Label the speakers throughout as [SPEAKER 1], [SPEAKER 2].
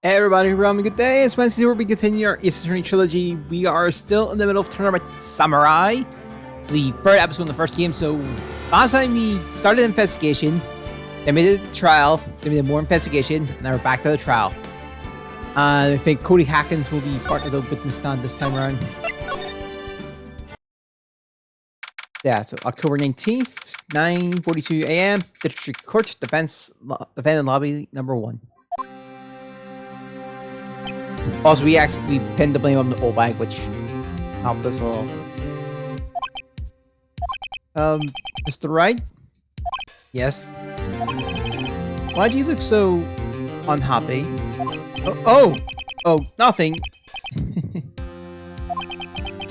[SPEAKER 1] Hey everybody, have a good day. It's Wednesday where we continue our Attorney Trilogy. We are still in the middle of Tournament Samurai, the third episode in the first game. So last time we started an investigation, then we did a trial, then we did more investigation, and now we're back to the trial. I think Cody Hackins will be part of the witness stand this time around. Yeah, so October 19th, 9:42 a.m., District Court, defendant lobby number 1. Also, we pinned the blame on the old bag, which helped us a little. Mr. Wright? Yes? Why do you look so unhappy? Oh, nothing.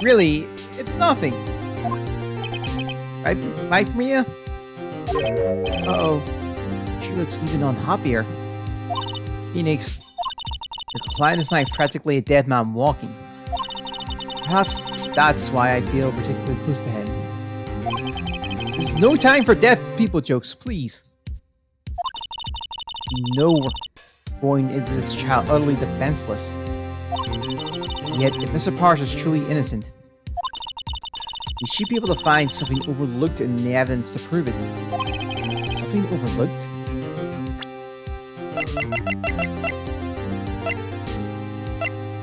[SPEAKER 1] Really, it's nothing. Right, Maria? Uh-oh. She looks even unhappier. Phoenix. Your client is now practically a dead man walking. Perhaps that's why I feel particularly close to him. This is no time for dead people jokes, please. You know we're going into this child utterly defenseless. Yet, if Mr. Parrish is truly innocent, we should be able to find something overlooked in the evidence to prove it. Something overlooked?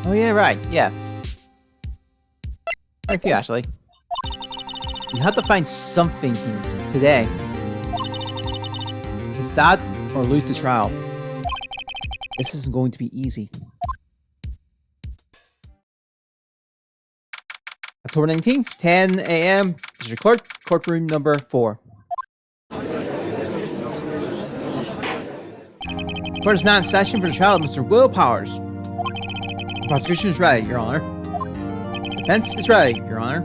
[SPEAKER 1] Oh yeah, right, yeah. Thank you, Ashley. You have to find something today. It's that or lose the trial. This isn't going to be easy. October 19th, 10 a.m. District Court, courtroom number 4. Court is now in session for the trial of Mr. Will Powers. Prosecution is ready, Your Honor. Defense is ready, Your Honor.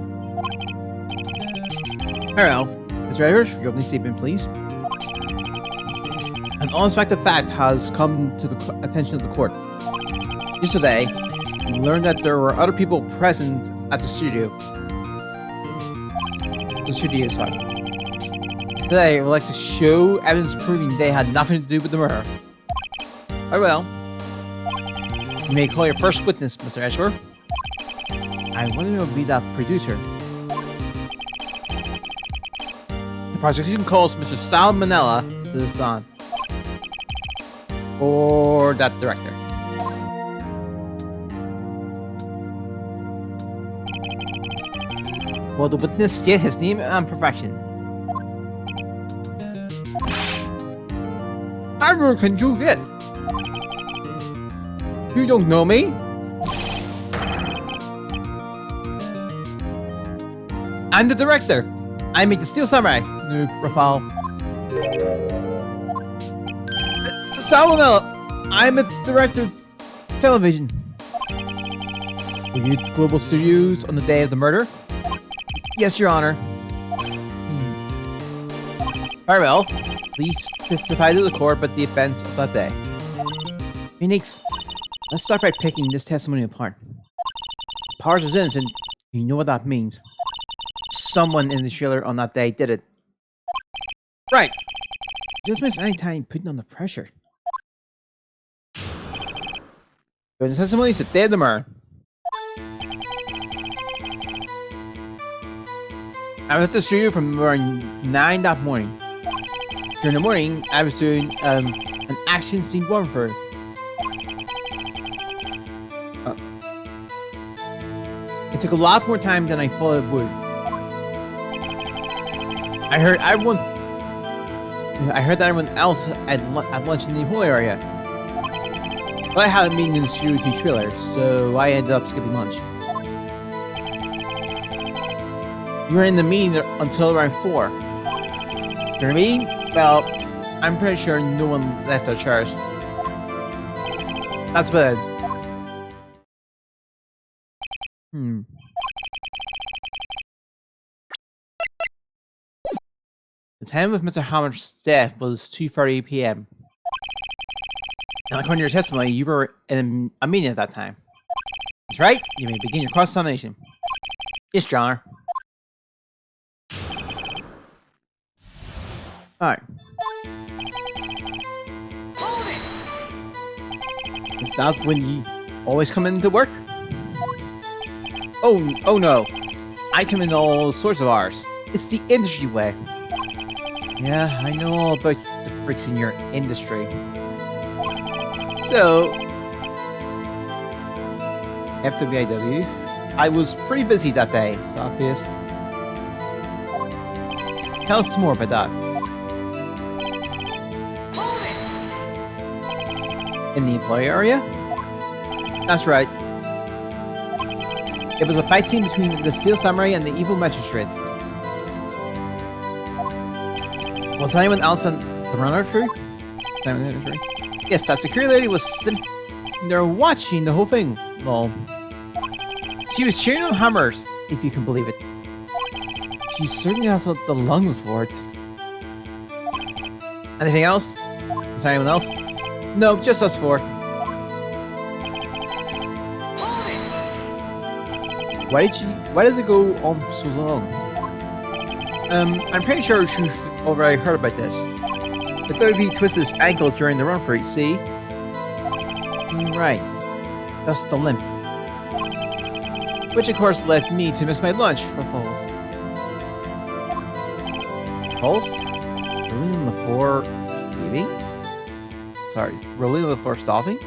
[SPEAKER 1] Very well. Mr. Edwards, your opening statement, please. An unexpected fact has come to the attention of the court. Yesterday, we learned that there were other people present at the studio. Sorry. Today, I would like to show evidence proving they had nothing to do with the murder. Very well. You may call your first witness, Mr. Edgeworth. I wonder who will be that producer. The prosecution calls Mr. Sal Manella to the stand. Or that director. Will the witness state his name and profession? I really can do this. You don't know me? I'm the director. I make the Steel Samurai. No, Rafal. Salmonella. I'm a director of television. Were you at Global Studios on the day of the murder? Yes, Your Honor. Very well. Please testify to the court about the events of that day. Phoenix. Let's start by picking this testimony apart. Powers is innocent. You know what that means. Someone in the trailer on that day did it. Right. Just miss any time putting on the pressure. Witness testimony is the day of the murder. I was at the studio from around 9 that morning. During the morning, I was doing an action scene one for her. It took a lot more time than I thought it would. I heard that everyone else had lunch in the whole area. But I had a meeting in the studio with 2 trailers, so I ended up skipping lunch. We were in the meeting until around 4. During the meeting, well, I'm pretty sure no one left their chairs. That's bad. The time of Mr. Hammer's death was 2:30 p.m. And according to your testimony, you were in a meeting at that time. That's right. You may begin your cross-examination. Yes, Your Honor. Alright. Is that when you always come into work? Oh no. I come in all sorts of hours. It's the industry way. Yeah, I know all about the freaks in your industry. So, FWIW, I was pretty busy that day, it's obvious. Tell us more about that. In the employee area? That's right. It was a fight scene between the Steel Samurai and the evil magistrate. Was anyone else on the runner through? Yes, that security lady was sitting there watching the whole thing. Lol. She was cheering on hammers, if you can believe it. She certainly has the lungs for it. Anything else? Is there anyone else? No, just us four. Why did it go on so long? I'm pretty sure you've already heard about this. But Toby twisted his ankle during the run for it, see? Right. That's the limp. Which of course led me to miss my lunch for Falls. Falls? Rolling on the floor leaving? Sorry, rolling on the floor stopping?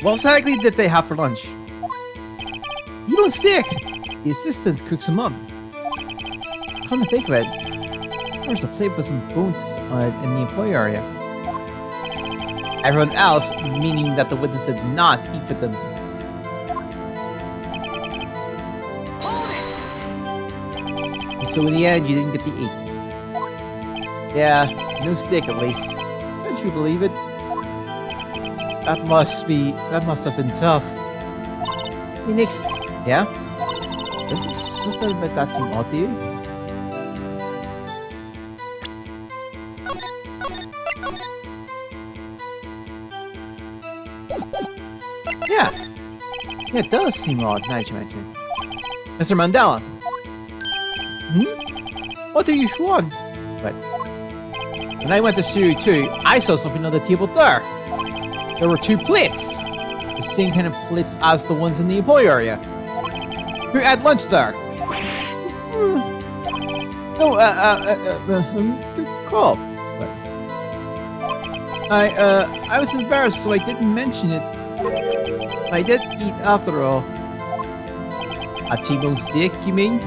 [SPEAKER 1] What exactly did they have for lunch? You don't stick! The assistant cooks them up. Come to think of it, there's a plate with some bones in the employee area. Everyone else, meaning that the witness did not eat with them. And so in the end, you didn't get to eat. Yeah, no steak at least. Don't you believe it? That must have been tough. Phoenix, yeah? Doesn't something about that seem odd to you? Yeah, it does seem odd now that you mention it. Mr. Mandela. What do you want? But when I went to Siri 2, I saw something on the table there. There were two plates. The same kind of plates as the ones in the employee area. Who had lunch there? No, good call. I was embarrassed, so I didn't mention it. I did eat after all. A T-bone steak, you mean?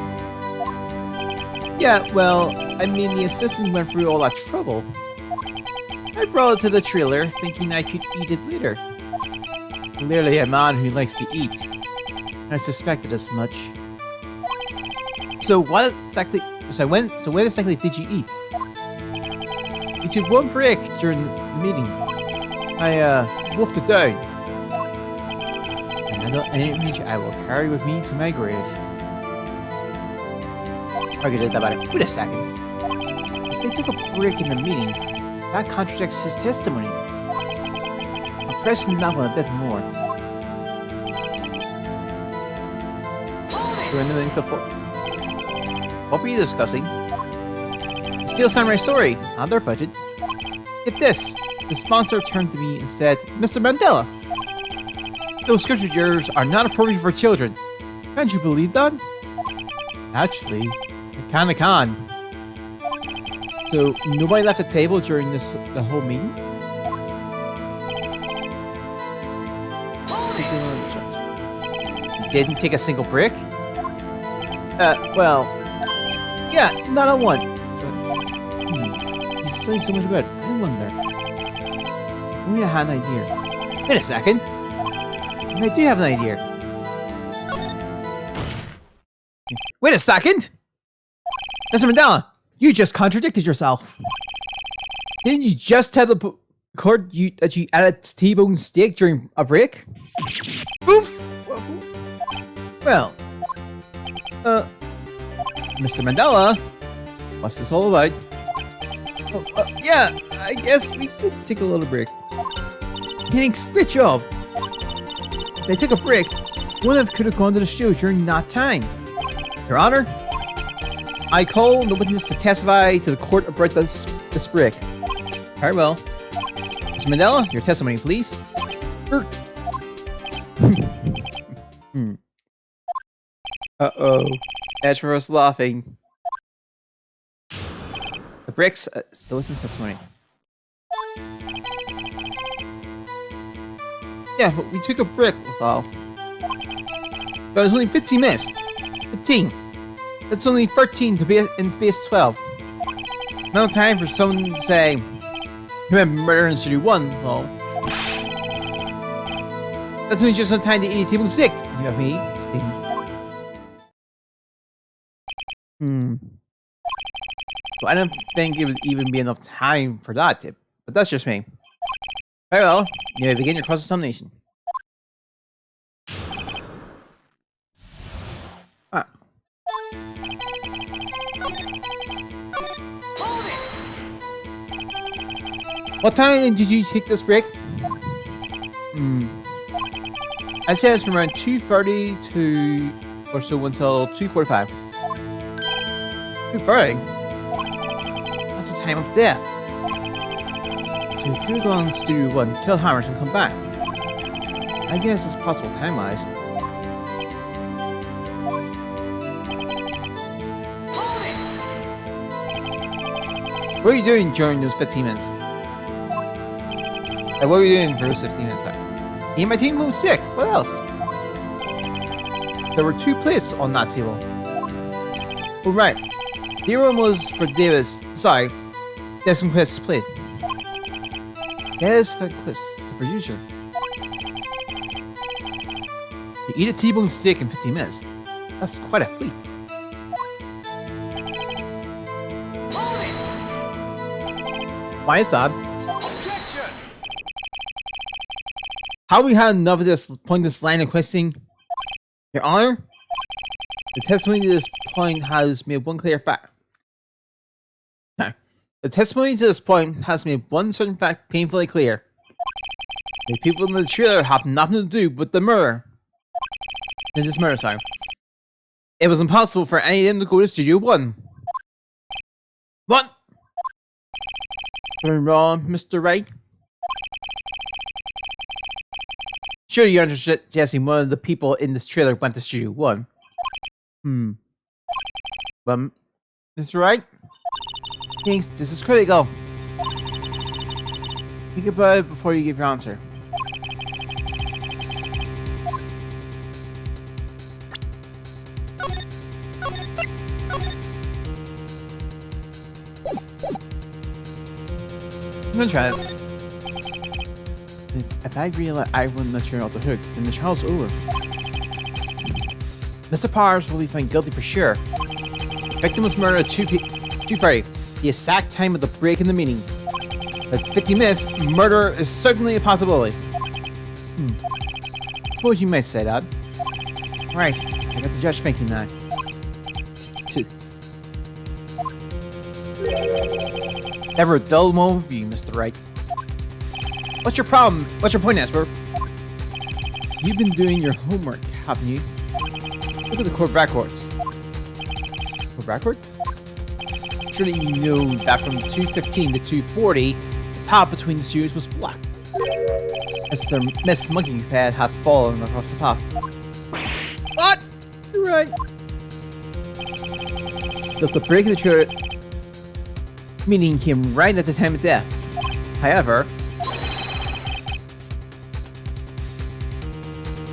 [SPEAKER 1] Yeah, well, I mean the assistant went through all that trouble. I brought it to the trailer, thinking I could eat it later. Clearly a man who likes to eat. I suspected as much. So what exactly... So when exactly did you eat? We took one break during the meeting. I wolfed it down. And an image I will carry with me to my grave. Okay, wait a second. If they took a break in the meeting, that contradicts his testimony. I'm pressing that one a bit more. What were you discussing? The Steel Samurai story, on their budget. Get this, the sponsor turned to me and said, Mr. Mandela, those scripture yours are not appropriate for children. Can't you believe that? Actually, I kinda can. So, nobody left the table during the whole meeting? You didn't take a single break? Well... Yeah, not on one. He's saying so much about it. I wonder. Maybe I had an idea. Wait a second. I do have an idea. Wait a second! Mr. Mandela, you just contradicted yourself. Didn't you just tell the court that you added T-bone steak during a break? Oof! Well, Mr. Mandela, what's this all about? Oh, yeah, I guess we did take a little break. Thanks, great job. If they took a break, one of them could have gone to the show during that time. Your Honor, I call on the witness to testify to the court about this break. Very well. Mr. Mandela, your testimony, please. Uh-oh. Edgeworth was laughing. The bricks still isn't testimony. Yeah, but we took a brick with all. But it was only 15 minutes. 15. That's only 13 to be in base 12. No time for someone to say, you have murder in Studio 1, well. That's only just enough time to eat a table sick. You got me? Well, I don't think it would even be enough time for that tip, but that's just me. Very well, you may begin your cross-examination. Ah. What time did you take this break? I say it's from around 2:30 to or so until 2:45. 2:30? That's the time of death. So you could go on Studio 1, kill Hammers and come back. I guess it's possible time-wise. What were you doing during those 15 minutes? What were you doing for those 15 minutes? Me and my team moved sick. What else? There were 2 plates on that table. Oh, right. The one was for Davis. Sorry. Des Van Quist's plate. Des Van Quist, the producer. You eat a T-bone steak in 15 minutes. That's quite a feat. Why is that? How we had enough of this pointless line of questioning? Your Honor? The testimony to this point has made one clear fact. The testimony to this point has made one certain fact painfully clear. The people in the trailer have nothing to do with the murder. This murder, sorry. It was impossible for any of them to go to Studio 1. What? You're wrong, Mr. Wright. Sure, you understood suggesting one of the people in this trailer went to Studio 1. But, Mr. Wright? Thanks, this is critical. Think about it before you give your answer. I'm gonna try it. If I realize I wouldn't let you off the hook, then the trial's over. Mr. Powers will be found guilty for sure. The victim was murdered at 2:30, the exact time of the break in the meeting. At 15 minutes, murder is certainly a possibility. Suppose you might say that. Right, I got the judge thinking that. Never a dull moment with you, Mr. Wright. What's your problem? What's your point, Esper? You've been doing your homework, haven't you? Look at the court records. Court records? Surely you know that from 2:15 to 2:40, the path between the series was blocked. Miss Monkey Pad had fallen across the path. What? You're right. Does the break in the chair meaning him right at the time of death? However,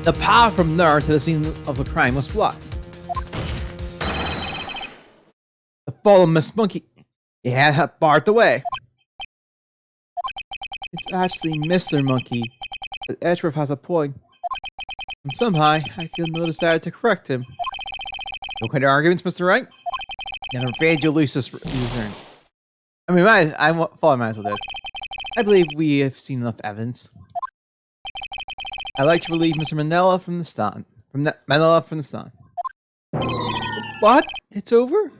[SPEAKER 1] the path from there to the scene of the crime was blocked. The fallen Miss Monkey, it had barred the way. It's actually Mr. Monkey, but Edgeworth has a point. And somehow, I feel no desire to correct him. No kind of arguments, Mr. Wright? Then I'm afraid you'll lose this return. I mean, I follow might as well do. I believe we have seen enough evidence. I'd like to relieve Mr. Mandela from the stand. Mandela from the stand. What? It's over?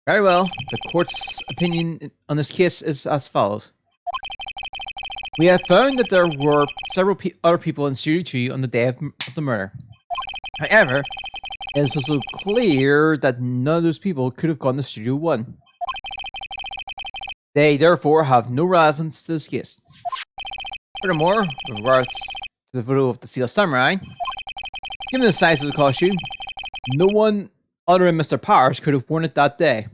[SPEAKER 1] Very well. The court's opinion on this case is as follows. We have found that there were several other people in Studio 2 on the day of the murder. However, it is also clear that none of those people could have gone to Studio 1. They therefore have no relevance to this case. Furthermore, with regards to the photo of the Steel Samurai, given the size of the costume, no one other than Mr. Powers could have worn it that day.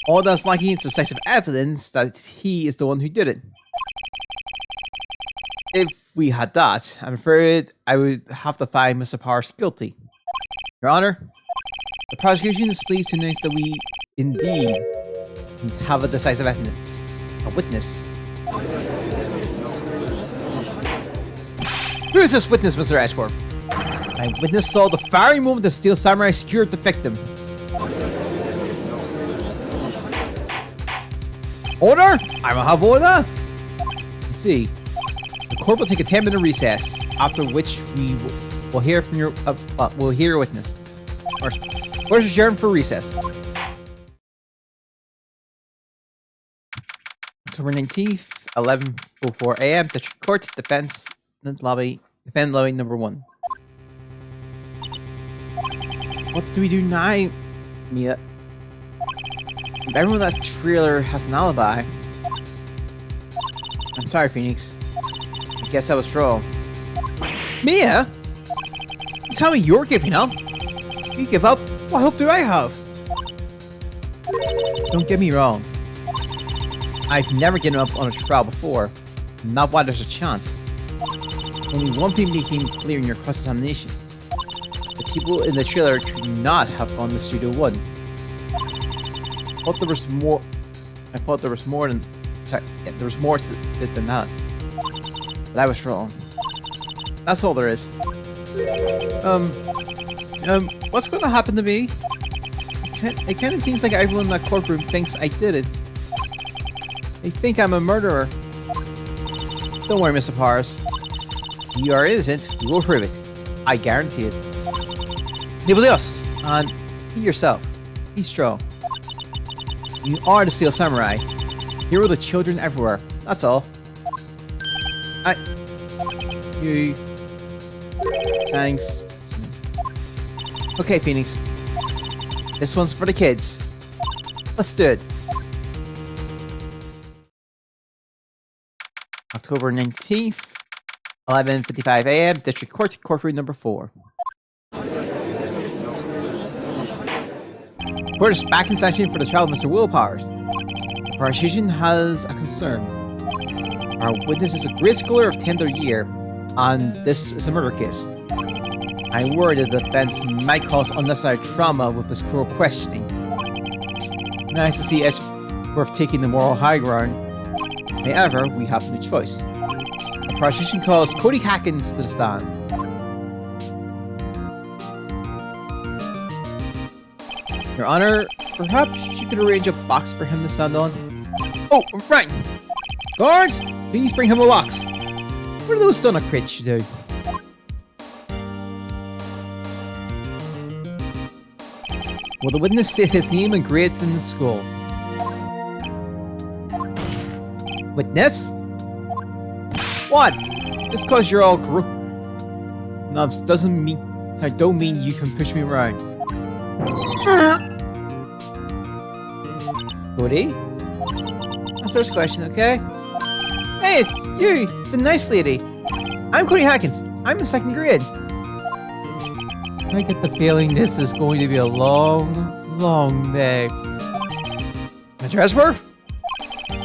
[SPEAKER 1] All that's lacking is decisive evidence that he is the one who did it. If we had that, I'm afraid I would have to find Mr. Powers guilty. Your Honor, the prosecution is pleased to announce that we indeed have a decisive evidence. A witness. Who is this witness, Mr. Edgeworth? My witness saw the very moment the Steel Samurai secured the victim. Order? I will have order. Let's see. The court will take a 10-minute recess, after which we will hear from your witness. Where's adjourned for recess? October 19th, 11:04 a.m. District Court, Defense Lobby number 1. What do we do now, Mia? Everyone in that trailer has an alibi. I'm sorry, Phoenix. I guess I was wrong. Mia? Tell me you're giving up. You give up? What hope do I have? Don't get me wrong. I've never given up on a trial before. Not while there's a chance. Only one thing became clear in your cross-examination. The people in the trailer could not have gone to Studio 1. I thought there was more than... Sorry, yeah, there was more to it than that. But I was wrong. That's all there is. What's going to happen to me? It kind of seems like everyone in that courtroom thinks I did it. They think I'm a murderer. Don't worry, Mr. Powers. You are innocent. We will prove it. I guarantee it. Be with us, and be yourself. Be strong. You are the Steel Samurai. Here are the children everywhere. That's all. You. Thanks. Okay, Phoenix. This one's for the kids. Let's do it. October 19th, 11:55 a.m. District Court, courtroom number 4. Court is back in session for the trial of Mr. Will Powers. The prosecution has a concern. Our witness is a grade schooler of 10th year, and this is a murder case. I worry the defense might cause unnecessary trauma with this cruel questioning. Nice to see Edgeworth taking the moral high ground. However, we have no choice. The prosecution calls Cody Hackins to the stand. Your Honor, perhaps you could arrange a box for him to stand on? Oh, right! Guards, please bring him a box. What are those stunner crits you do? Will the witness say his name and grade in the school? Witness? What? Just cause you're all nubs don't mean you can push me around. Cody? Answer this question, okay? Hey, it's you, the nice lady. I'm Cody Hackins. I'm in 2nd grade. I get the feeling this is going to be a long, long day. Mr. Edgeworth?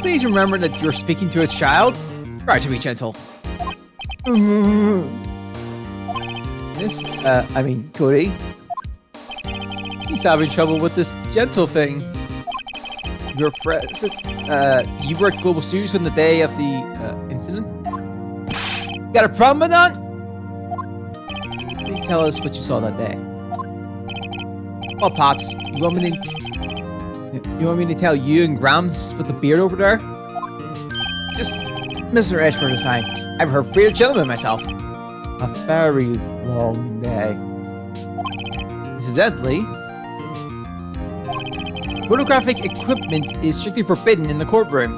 [SPEAKER 1] Please remember that you're speaking to a child. Try to be gentle. Cody. He's having trouble with this gentle thing. You were at Global Studios on the day of the incident? Got a problem with that? Please tell us what you saw that day. Well, Pops, you want me to tell you and Grams with the beard over there? Just Mr. Edgeworth is fine. I've heard bearded gentlemen myself. A very long day. Incidentally, photographic equipment is strictly forbidden in the courtroom.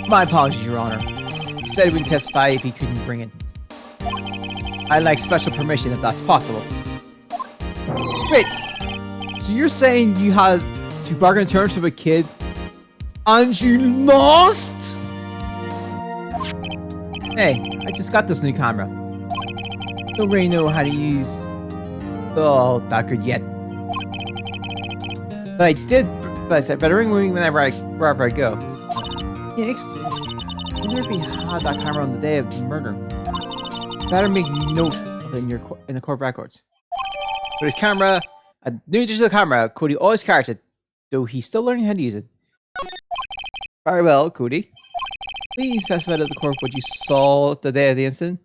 [SPEAKER 1] My apologies, Your Honor. He said he wouldn't testify if he couldn't bring it. I'd like special permission if that's possible. Wait! So you're saying you had to bargain terms with a kid and you lost? Hey, I just got this new camera. Don't really know how to use that good yet. But I said better ring me wherever I go. Phoenix, I wonder if he had that camera on the day of the murder. Better make note of it in the court records. But his camera, a new digital camera, Cody always carries it, though he's still learning how to use it. Very well, Cody. Please testify to the court what you saw the day of the incident.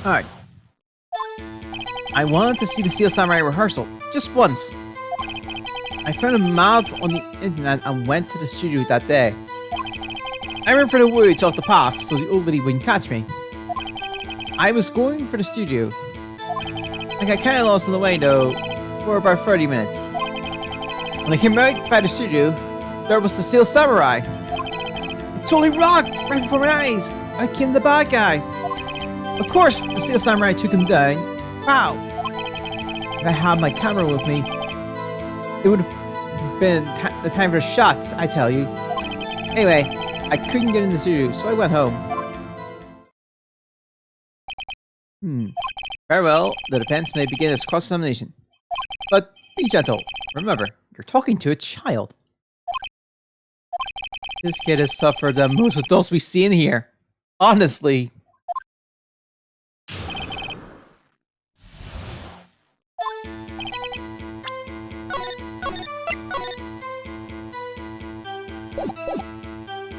[SPEAKER 1] Alright. I wanted to see the Steel Samurai rehearsal, just once. I found a map on the internet and went to the studio that day. I ran for the woods off the path so the old lady wouldn't catch me. I was going for the studio. I got kinda lost on the way though, for about 30 minutes. When I came right by the studio, there was the Steel Samurai. It totally rocked right before my eyes. I became the bad guy. Of course, the Steel Samurai took him down. Wow. If I had my camera with me, it would have been the time for a shot, I tell you. Anyway, I couldn't get in the studio, so I went home. Very well, the defense may begin its cross-examination. But be gentle. Remember, you're talking to a child. This kid has suffered the most of those we see in here. Honestly.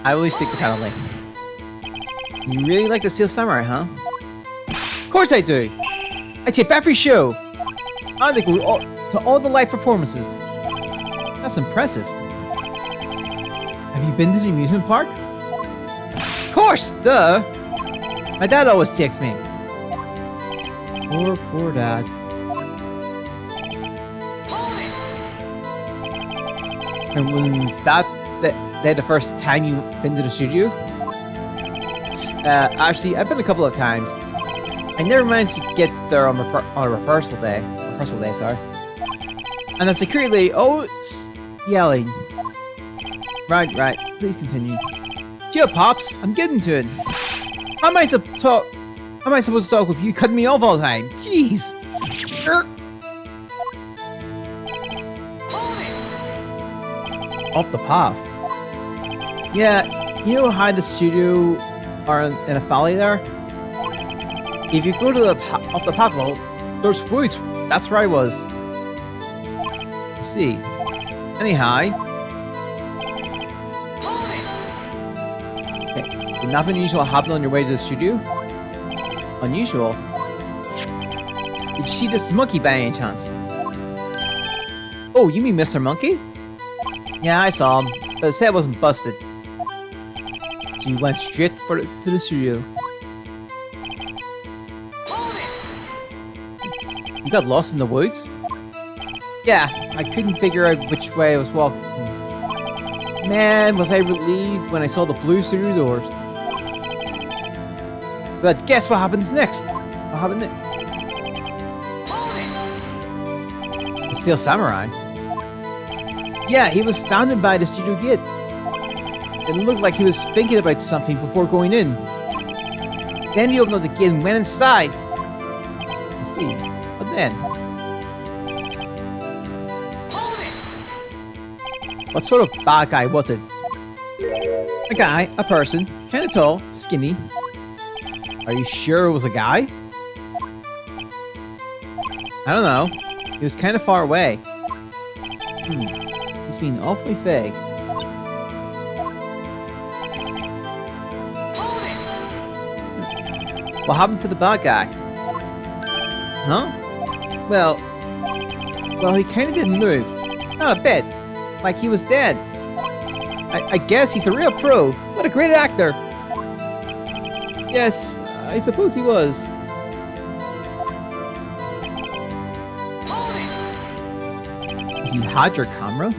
[SPEAKER 1] I always take the penalty. You really like the Steel Samurai, huh? Of course I do! I tape every show! I think we're to all the live performances. That's impressive. Have you been to the amusement park? Of course, duh! My dad always takes me. Poor dad. And was that the first time you've been to the studio? Actually, I've been a couple of times. I never managed to get there on a rehearsal day, sorry. And the security lady always yelling. Right, please continue. Chill, Pops, I'm getting to it. How am I supposed to talk with you cutting me off all the time? Jeez. Off the path. Yeah, you know how the studio are in a valley there? If you go to off the path road, there's woods. That's where I was. I see. Anyhow. Okay. Did nothing unusual happen on your way to the studio? Unusual? Did you see this monkey by any chance? Oh, you mean Mr. Monkey? Yeah, I saw him, but his head wasn't busted. So you went straight to the studio. You got lost in the woods? Yeah, I couldn't figure out which way I was walking. Man, was I relieved when I saw the blue studio doors. But guess what happens next? What happened next? The Steel Samurai? Yeah, he was standing by the studio gate. It looked like he was thinking about something before going in. Then he opened up the gate and went inside. I see. But then? What sort of bad guy was it? A guy, a person, kinda tall, skinny. Are you sure it was a guy? I don't know. He was kinda far away. He's being awfully vague. What happened to the bad guy? Huh? Well, he kinda didn't move. Not a bit. Like he was dead. I guess he's a real pro. What a great actor. Yes, I suppose he was. You had your camera?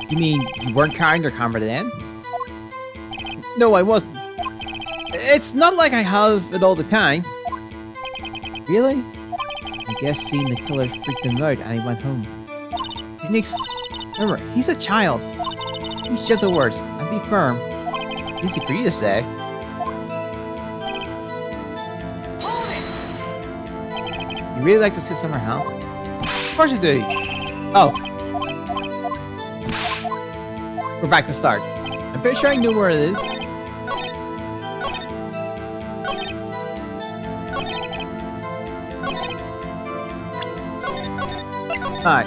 [SPEAKER 1] You mean you weren't carrying your camera then? No, I wasn't. It's not like I have it all the time. Really? I guess seeing the killer freaked him out and he went home. Phoenix, remember, he's a child. Use gentle words and be firm. Easy for you to say. You really like to sit somewhere, huh? Of course you do. Oh. We're back to start. I'm pretty sure I knew where it is. Alright.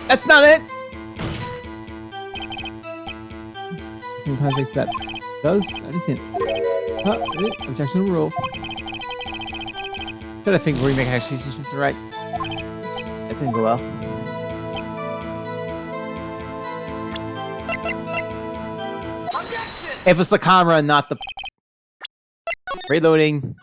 [SPEAKER 1] That's not it! Sometimes they said does anything. Objection to rule. Gotta think where you make accusations to right. Oops, that didn't go well. It was the camera and not the reloading.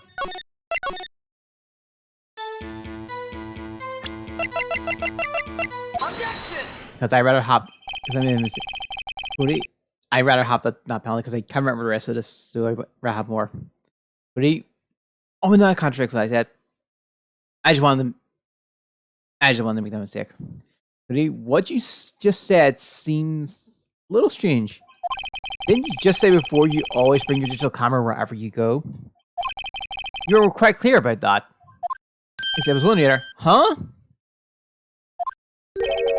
[SPEAKER 1] Because I rather hop. Because I made a mistake. Woody, I rather hop the not penalty because I can't remember the rest of this. So I rather have more. Woody, oh no, I contradict what I said. I just wanted to make that mistake. Woody, what you just said seems a little strange. Didn't you just say before you always bring your digital camera wherever you go? You were quite clear about that. Except I was one later. Huh?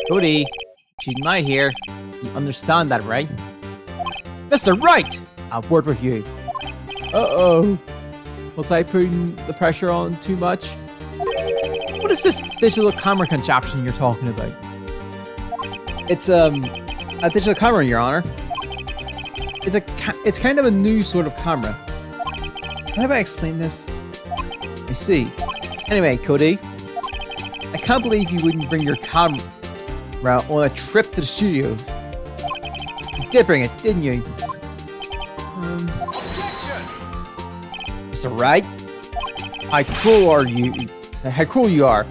[SPEAKER 1] Cody, she's not here. You understand that, right? Mr. Wright! I'll word with you. Uh-oh. Was I putting the pressure on too much? What is this digital camera contraption you're talking about? It's a digital camera, Your Honor. It's kind of a new sort of camera. How do I explain this? I see. Anyway, Cody, I can't believe you wouldn't bring your camera on a trip to the studio. You did bring it, didn't you? Mr. Wright? How cruel you are.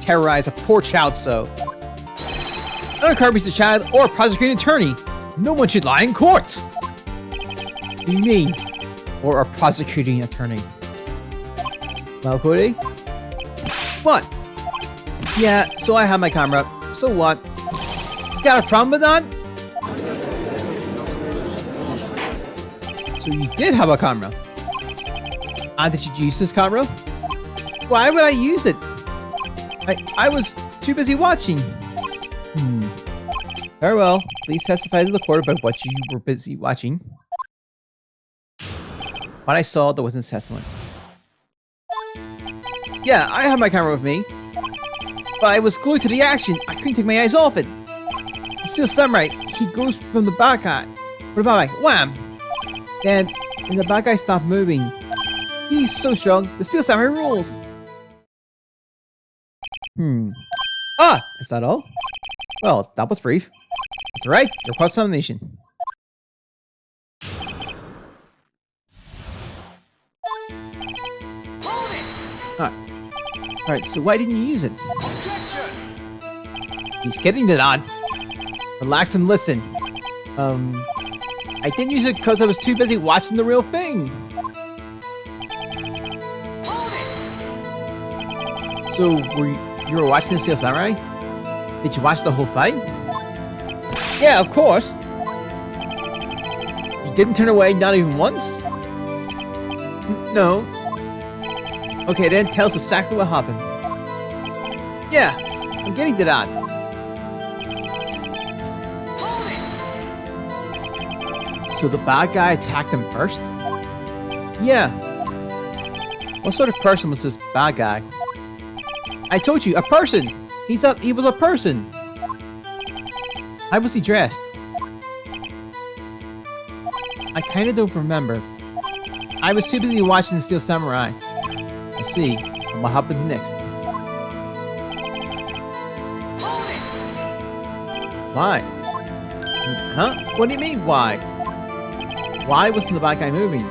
[SPEAKER 1] Terrorize a poor child so. Not a car piece of child or a prosecuting attorney. No one should lie in court. What do you mean? Or a prosecuting attorney? Well, Cody? What? Yeah, so I have my camera. So what? You got a problem with that? So you did have a camera? And did you use this camera? Why would I use it? I was too busy watching. Very well. Please testify to the court about what you were busy watching. What I saw that wasn't testimony. Yeah, I had my camera with me. But I was glued to the action. I couldn't take my eyes off it. The Steel Samurai, he goes from the bad guy. From the bad guy. Wham! Then the bad guy stopped moving. He's so strong. The Steel Samurai rules. Ah! Is that all? Well, that was brief. That's right. Your cross-examination. Alright, so why didn't you use it? He's getting it on. Relax and listen. I didn't use it because I was too busy watching the real thing. So, you were watching the Steel Samurai? Did you watch the whole fight? Yeah, of course. You didn't turn away, not even once? No. Okay, then tell us exactly what happened. Yeah, I'm getting to that. So the bad guy attacked him first? Yeah. What sort of person was this bad guy? I told you, a person! He was a person! How was he dressed? I kinda don't remember. I was too busy watching the Steel Samurai. I see. And what happened next? Why? Huh? What do you mean, why? Why wasn't the bad guy moving?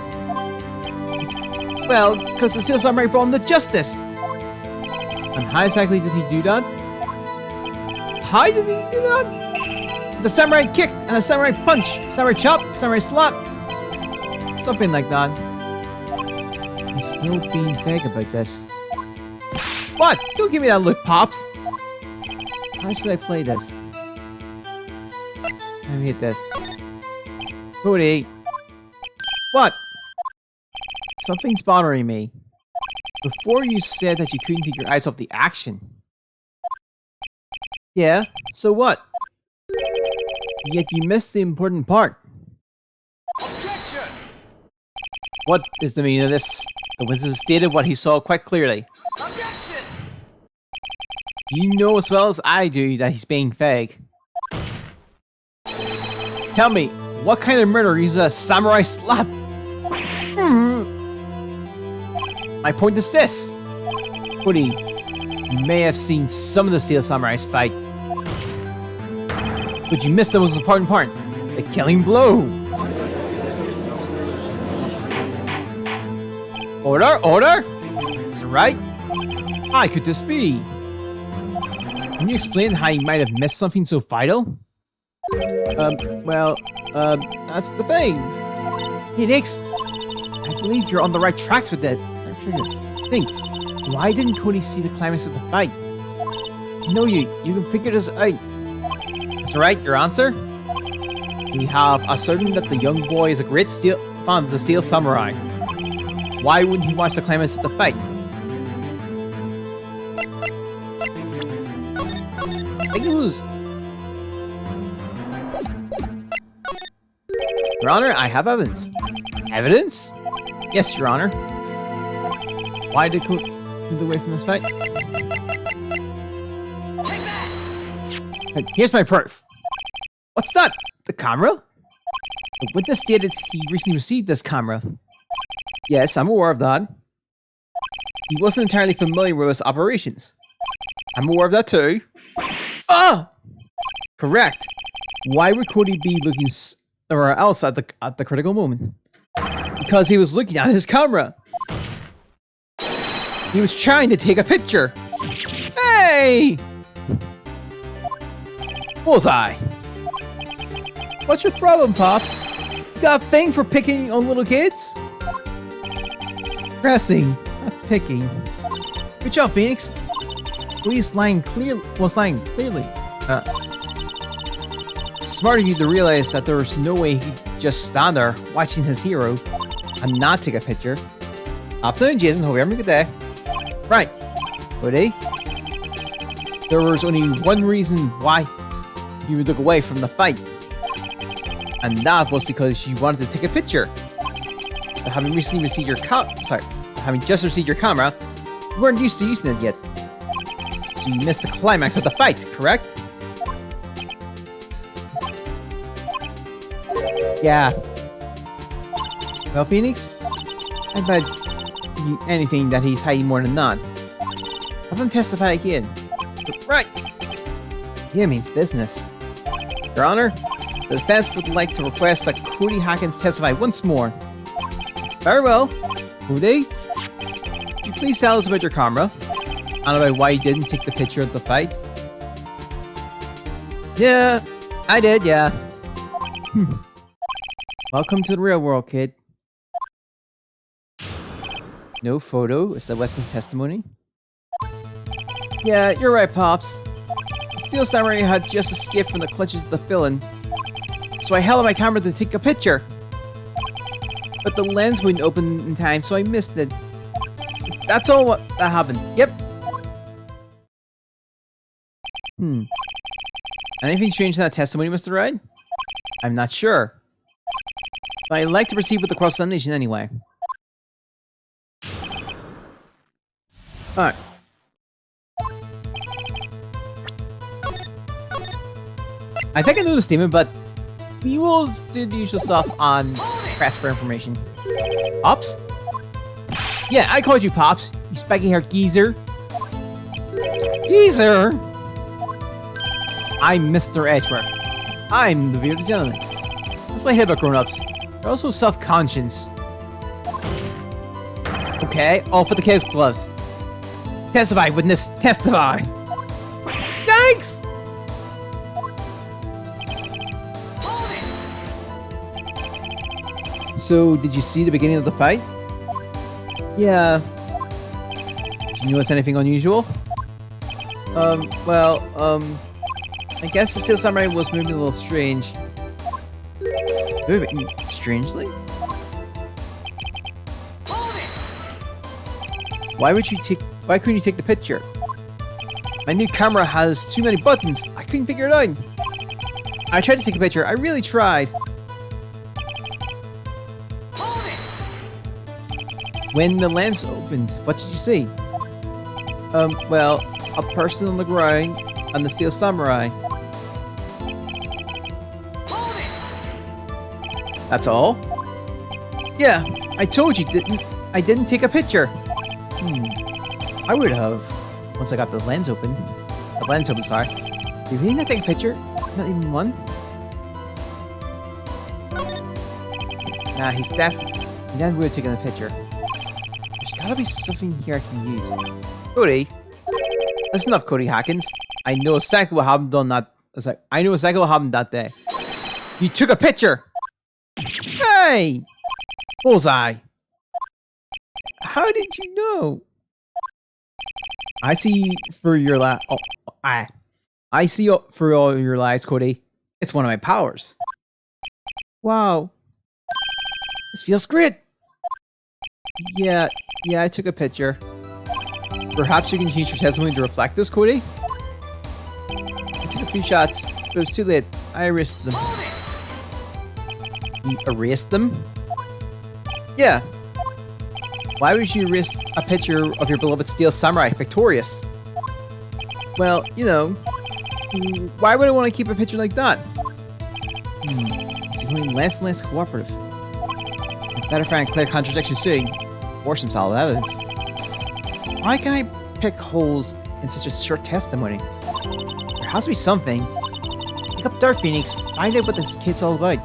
[SPEAKER 1] Well, because the Steel Samurai brought him to justice! And how exactly did he do that? How did he do that? The samurai kick and a samurai punch, samurai chop, samurai slap. Something like that. He's still being vague about this. What? Don't give me that look, Pops! How should I play this? Let me hit this. Cody! What? Something's bothering me. Before you said that you couldn't take your eyes off the action. Yeah, so what? Yet you missed the important part.
[SPEAKER 2] Objection!
[SPEAKER 1] What is the meaning of this? The witness stated what he saw quite clearly.
[SPEAKER 2] Objection!
[SPEAKER 1] You know as well as I do that he's being vague. Tell me, what kind of murder uses a samurai slap? My point is this. Cody, you may have seen some of the Steel Samurais fight, but you missed the most important part, the killing blow. Order, order? Is it right? How could this be? Can you explain how you might have missed something so vital? That's the thing. Hey, Nix, I believe you're on the right tracks with that. Think, why didn't Cody see the climax of the fight? No, you can figure this out. That's right, your answer? We have ascertained that the young boy is a great fan of the Steel Samurai. Why wouldn't he watch the climax of the fight? Fake news! Your Honor, I have evidence. Evidence? Yes, Your Honor. Why did Cody move away from this fight? Here's my proof. What's that? The camera? The witness stated he recently received this camera. Yes, I'm aware of that. He wasn't entirely familiar with its operations. I'm aware of that too. Ah! Correct. Why would Cody be looking somewhere else at the critical moment? Because he was looking at his camera. He was trying to take a picture. Hey! Bullseye. What's your problem, Pops? You got a thing for picking on little kids? Pressing, not picking. Good job, Phoenix. Was lying clearly. Smart of you to realize that there was no way he could just stand there watching his hero and not take a picture. Afternoon, Jason. Hope you're having a good day. Right. Cody? There was only one reason why you would look away from the fight. And that was because you wanted to take a picture. But having just received your camera, you weren't used to using it yet. So you missed the climax of the fight, correct? Yeah. Well, Phoenix, I bet you anything that he's hiding more than not. Have him testify again. Right. Yeah, means business. Your Honor, the defense would like to request that Cody Hawkins testify once more. Very well. Cody, could you please tell us about your camera? And about why you didn't take the picture of the fight? Yeah, I did, yeah. Welcome to the real world, kid. No photo, is that Weston's testimony? Yeah, you're right, Pops. The Steel Samurai had just escaped from the clutches of the villain, so I held up my camera to take a picture. But the lens wouldn't open in time, so I missed it. That's all that happened. Yep. Anything changed in that testimony, Mr. Wright? I'm not sure. But I'd like to proceed with the cross-examination anyway. Alright. I think I knew the statement, but we will do the usual stuff on press for information. Pops? Yeah, I called you Pops, you spiky-haired geezer. Geezer? I'm Mr. Edgeworth. I'm the bearded gentleman. That's my head about grown-ups. They're also self-conscious. Okay, all for the kid's gloves. Testify, witness, testify! Thanks! So, did you see the beginning of the fight? Yeah. Do you notice anything unusual? Well, I guess the Steel Samurai was moving a little strange. Moving strangely? Why couldn't you take the picture? My new camera has too many buttons. I couldn't figure it out. I tried to take a picture. I really tried. When the lens opened, what did you see? Well, a person on the ground and the Steel Samurai. That's all? Yeah, I told you I didn't take a picture. I would have. Once I got the lens open. The lens open, sorry. Did you really not take a picture? Not even one? Nah, he's deaf. He never would have taken a picture. There's gotta be something here I can use. Cody. Listen up, Cody Hackins. I know exactly what happened on that. I know exactly what happened that day. You took a picture! Hey! Bullseye! How did you know? I see through your I see through all your lies, Cody. It's one of my powers. Wow. This feels great. Yeah, I took a picture. Perhaps you can change your testimony to reflect this, Cody? I took a few shots, but it was too late. I erased them. You erased them? Yeah. Why would you erase a picture of your beloved Steel Samurai victorious? Well, you know, why would I want to keep a picture like that? It's becoming less and less cooperative. I better find a clear contradiction soon, or some solid evidence. Why can I pick holes in such a short testimony? There has to be something. Pick up Dark Phoenix, find out what this kid's all about.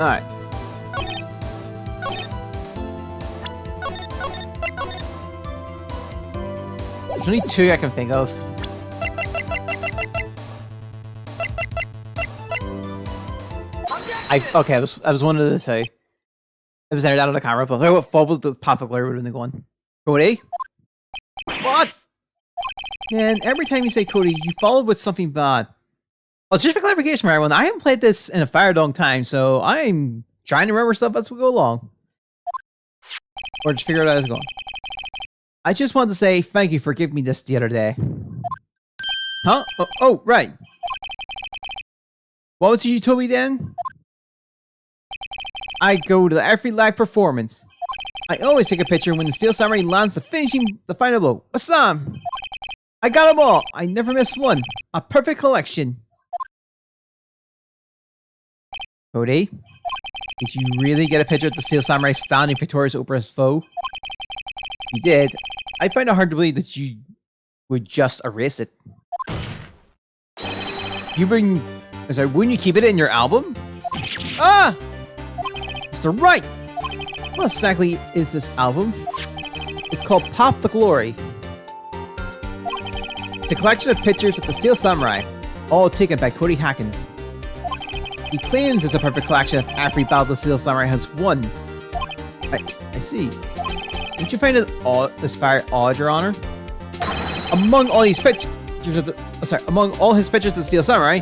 [SPEAKER 1] Alright. There's only two I can think of. Okay, I was one of the two. It was edited out of the camera, but what fumbled the path of glare would have been going. Cody? What? Man, every time you say Cody, you followed with something bad. Well, just for clarification for everyone, I haven't played this in a very long time, so I'm trying to remember stuff as we go along. Or just figure it out as we go. I just wanted to say thank you for giving me this the other day. Huh? Oh, right. What was it you told me then? I go to every live performance. I always take a picture when the Steel Samurai lands the final blow. Awesome! I got them all. I never missed one. A perfect collection. Cody? Did you really get a picture of the Steel Samurai standing victorious over his foe? You did. I find it hard to believe that you would just erase it. Wouldn't you keep it in your album? Ah! Mr. Wright! What exactly is this album? It's called Pop the Glory. It's a collection of pictures of the Steel Samurai, all taken by Cody Hackins. He claims it's a perfect collection of every battle the Steel Samurai has won. I see. Don't you find it this very odd, Your Honor? Among all his pictures of the Steel Samurai,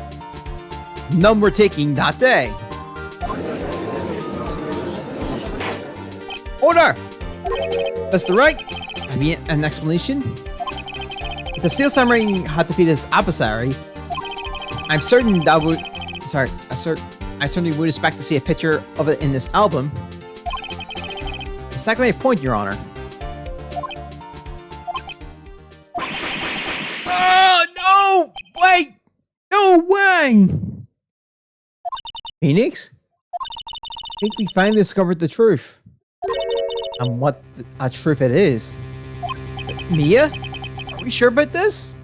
[SPEAKER 1] none were taken that day. Order! Mr. Wright, have you an explanation? If the Steel Samurai had defeated his adversary, I certainly would expect to see a picture of it in this album. Exactly my point, Your Honor. Oh, no! Wait! No way! Phoenix? I think we finally discovered the truth. And what a truth it is. Mia? Are we sure about this?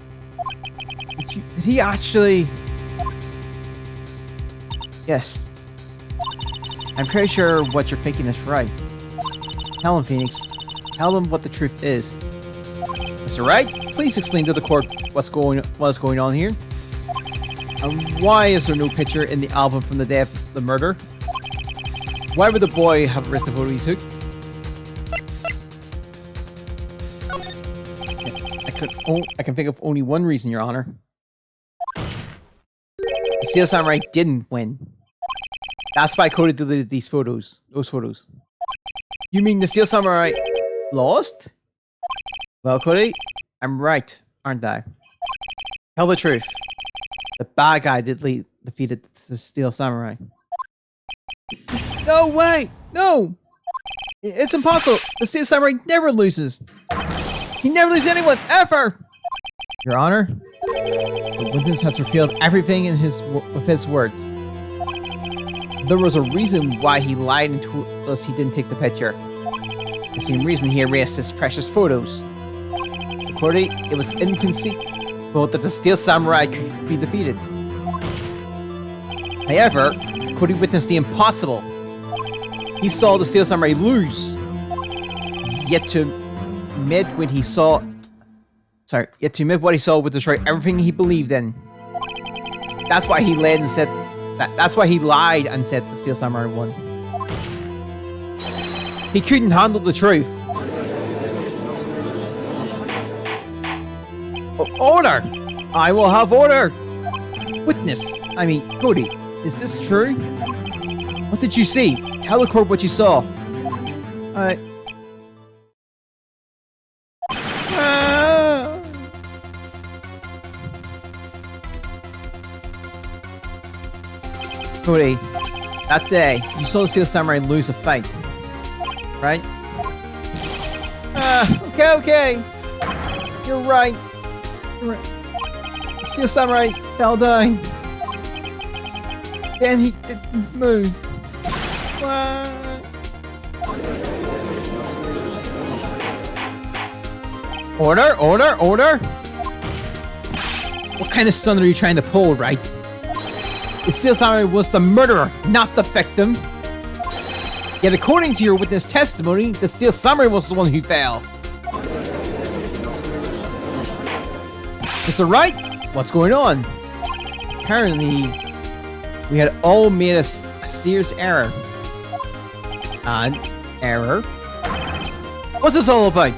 [SPEAKER 1] Did he actually... Yes. I'm pretty sure what you're thinking is right. Tell him, Phoenix. Tell him what the truth is. Mr. Wright, please explain to the court what's going on here. And why is there no picture in the album from the day of the murder? Why would the boy have risked the photo he took? I can think of only one reason, Your Honor. The Steel Samurai didn't win. That's why Cody deleted these photos. Those photos. You mean the Steel Samurai lost? Well, Cody, I'm right, aren't I? Tell the truth. The bad guy defeated the Steel Samurai. No way! No! It's impossible! The Steel Samurai never loses! He never loses anyone, ever! Your Honor, the witness has revealed everything with his words. There was a reason why he lied and told us he didn't take the picture. The same reason he erased his precious photos. According, it was inconceivable that the Steel Samurai could be defeated. However, Cody witnessed the impossible. He saw the Steel Samurai lose. Yet to admit what he saw would destroy everything he believed in. That's why he lied and said the Steel Samurai won. He couldn't handle the truth. Order! I will have order! Witness! Cody, is this true? What did you see? Tell the court what you saw. Cody, that day, you saw the Steel Samurai lose a fight. Right? Okay. You're right. The Steel Samurai fell down. Then he didn't move. Order! What kind of stunt are you trying to pull, right? The Steel Samurai was the murderer, not the victim. Yet according to your witness testimony, the Steel Samurai was the one who fell. Mr. Wright, what's going on? Apparently, we had all made a serious error. An error? What's this all about?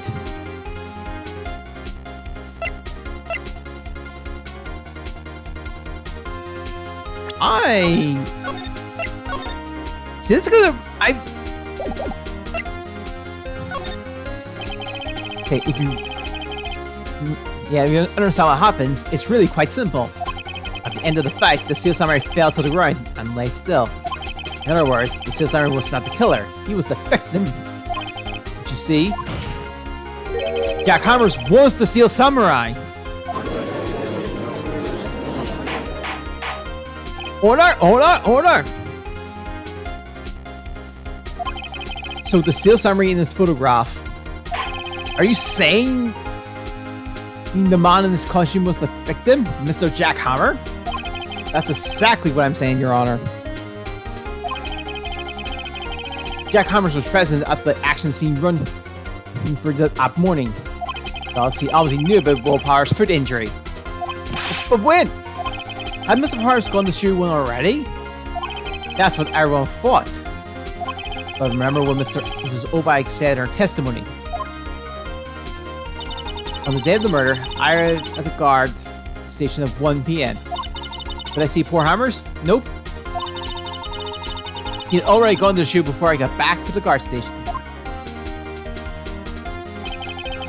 [SPEAKER 1] See, this is gonna... Okay, if you understand what happens, it's really quite simple. At the end of the fight, the Steel Samurai fell to the ground and lay still. In other words, the Steel Samurai was not the killer, he was the victim. But you see, Jack Hammers was the Steel Samurai. Order! So the Steel Samurai in this photograph, are you saying the man in this costume was the victim, Mr. Jack Hammer? That's exactly what I'm saying, Your Honor. Jack Hammers was present at the action scene run for that morning. Obviously knew about Will Power's foot injury. But when? Had Mr. Powers gone to shoot one already? That's what everyone thought. But remember what Mrs. Obike said in her testimony. On the day of the murder, I arrived at the guard's station at 1 p.m. Did I see poor Hammers? Nope. He had already gone to the shoot before I got back to the guard station.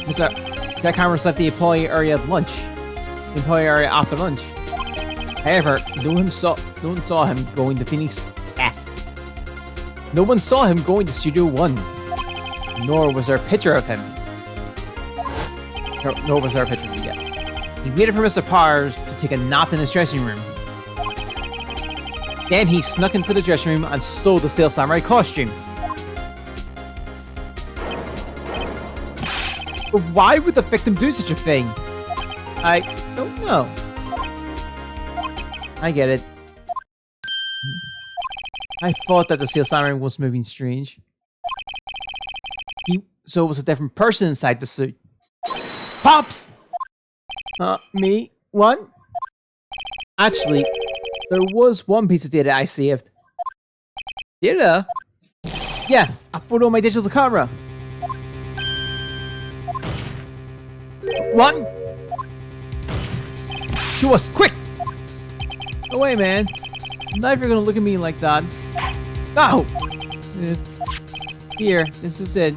[SPEAKER 1] Mr. Jack Hammers left the employee area at lunch. The employee area after lunch. However, no one saw him going to Phoenix. No one saw him going to Studio 1. Nor was there a picture of him. Nor was there a picture of him yet. He waited for Mr. Powers to take a nap in his dressing room. Then he snuck into the dressing room and stole the Steel Samurai costume. But why would the victim do such a thing? I don't know. I get it. I thought that the Steel Samurai was moving strange. So it was a different person inside the suit. Pops! Me? One? Actually, there was one piece of data I saved. Data? Yeah, a photo of my digital camera. One. Show us, quick! No way, man. Not if you're gonna look at me like that. No! Here, this is it.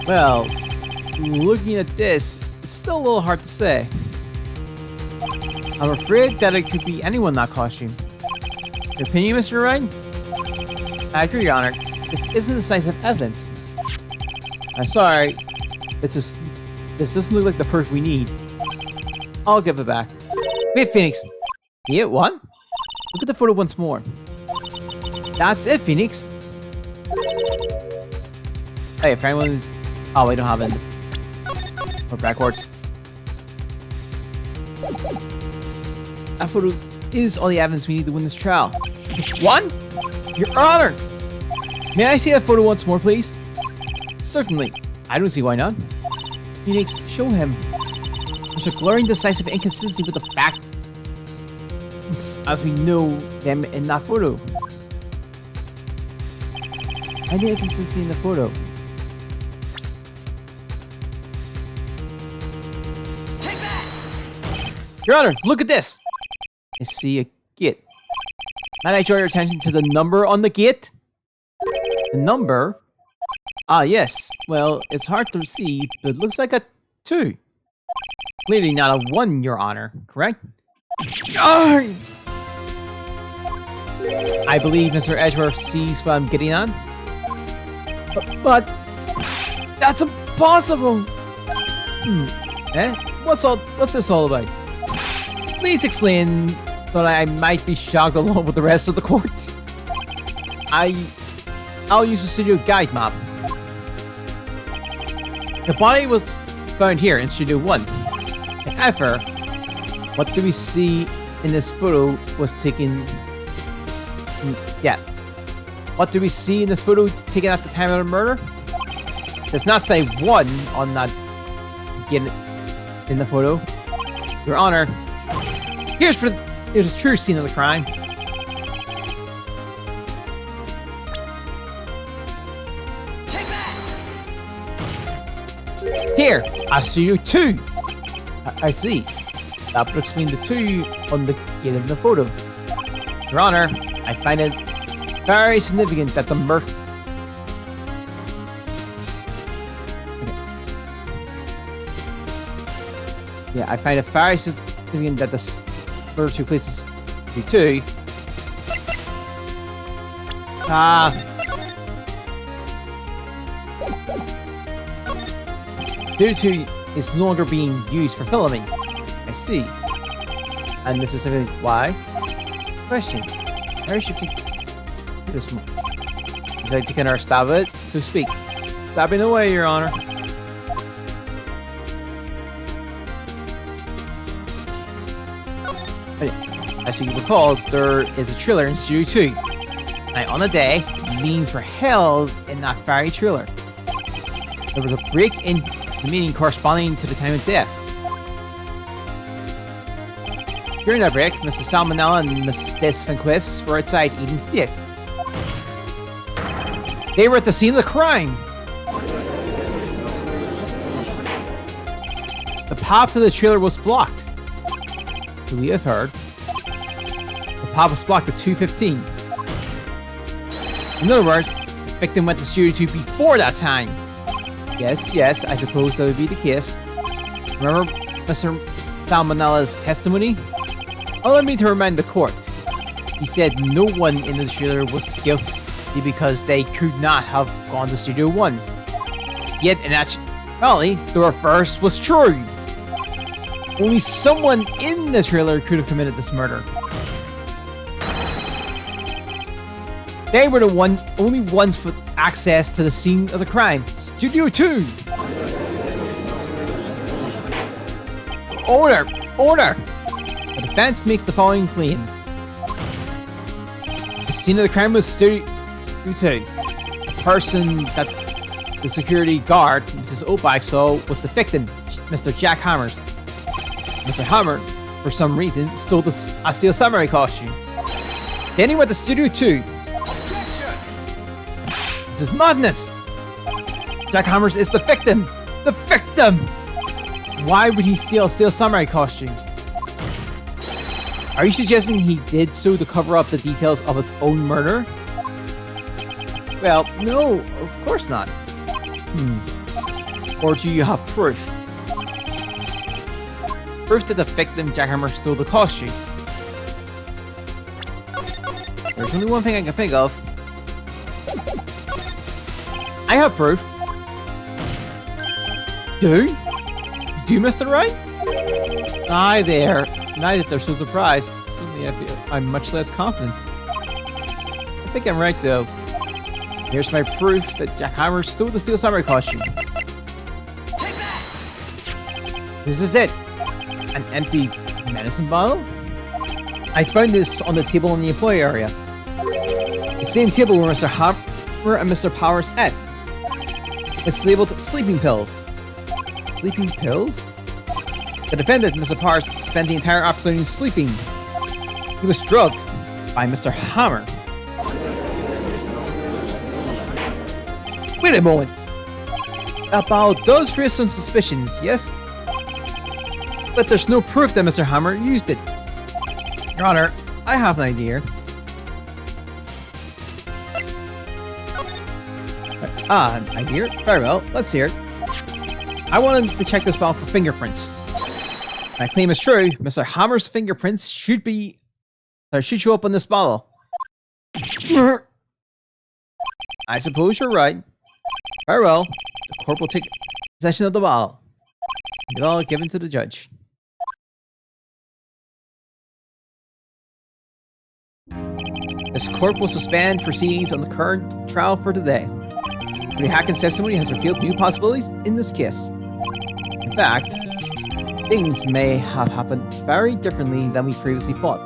[SPEAKER 1] Well, looking at this, it's still a little hard to say. I'm afraid that it could be anyone in that costume. Your opinion, Mr. Wright? I agree, Your Honor. This isn't decisive evidence. I'm sorry. This doesn't look like the proof we need. I'll give it back. Wait, Phoenix. You hit one? Look at the photo once more. That's it, Phoenix. Hey, if anyone's... Oh, we don't have it. Or backwards. That photo is all the evidence we need to win this trial. One? Your Honor! May I see that photo once more, please? Certainly. I don't see why not. Phoenix, show him. There's a glaring decisive inconsistency with the fact as we know them in that photo. I need inconsistency in the photo.
[SPEAKER 2] Take that!
[SPEAKER 1] Your Honor, look at this! I see a gate. Might I draw your attention to the number on the gate? The number? Ah, yes. Well, it's hard to see, but it looks like a 2. Clearly not a 1, Your Honor, correct? Arrgh! I believe Mr. Edgeworth sees what I'm getting on. But that's impossible! Eh? What's this all about? Please explain, so I might be shocked along with the rest of the court. I'll use the studio guide map. The body was found here in Studio 1. However, what do we see in this photo was taken... Yeah. What do we see in this photo taken at the time of the murder? It does not say 1 on that... in the photo. Your Honor, here's a true scene of the crime. Here, I see you 2. I see. That would explain the 2 on the gate of the photo. Your Honor, I find it very significant that the murder... Yeah, I find it very significant that the murder took place in 2. Studio 2 is no longer being used for filming. I see. And this is simply why? Question. Where should we do this more? Would you like to take another stab at it, so to speak? Stabbing away, Your Honor. As you recall, there is a trailer in Studio 2. Now, on a day, meetings were held in that very trailer. There was a break in the meeting corresponding to the time of death. During that break, Mr. Salmonella and Miss Desvenquist were outside eating steak. They were at the scene of the crime. The path to the trailer was blocked. So we have heard. The path was blocked at 2:15. In other words, the victim went to Studio 2 before that time. Yes, I suppose that would be the case. Remember Mr. Salmonella's testimony? Allow me to remind the court. He said no one in the trailer was guilty because they could not have gone to Studio 1. Yet, in actuality, the reverse was true. Only someone in the trailer could have committed this murder. They were the only ones with access to the scene of the crime. Studio 2! Order! The defense makes the following claims. The scene of the crime was Studio 2. The person that the security guard, Mrs. Obike, saw was the victim, Mr. Jack Hammers. Mr. Hammer for some reason, stole a Steel Samurai costume. Then went to Studio 2.
[SPEAKER 2] Objection!
[SPEAKER 1] This is madness! Jack Hammers is the victim! The victim! Why would he steal a Steel Samurai costume? Are you suggesting he did so to cover up the details of his own murder? Well, no, of course not. Or do you have proof? Proof that the victim Jackhammer stole the costume. There's only one thing I can think of. I have proof. Do, Mr. Wright? Aye there. Now that they're so surprised, suddenly I'm much less confident. I think I'm right though. Here's my proof that Jackhammer stole the Steel Samurai costume.
[SPEAKER 2] Take that!
[SPEAKER 1] This is it. An empty medicine bottle? I found this on the table in the employee area. The same table where Mr. Hammer and Mr. Powers ate. It's labeled sleeping pills. Sleeping pills? The defendant, Mr. Powers, spent the entire afternoon sleeping. He was drugged by Mr. Hammer. Wait a moment. That bottle does raise some suspicions, yes? But there's no proof that Mr. Hammer used it. Your Honor, I have an idea. An idea? Very well, let's hear it. I wanted to check this bottle for fingerprints. My claim is true. Mr. Hammer's fingerprints should show up on this bottle. I suppose you're right. Very well. The court will take possession of the bottle. Get all given to the judge. This court will suspend proceedings on the current trial for today. Pretty Hacken's testimony has revealed new possibilities in this case. In fact, things may have happened very differently than we previously thought.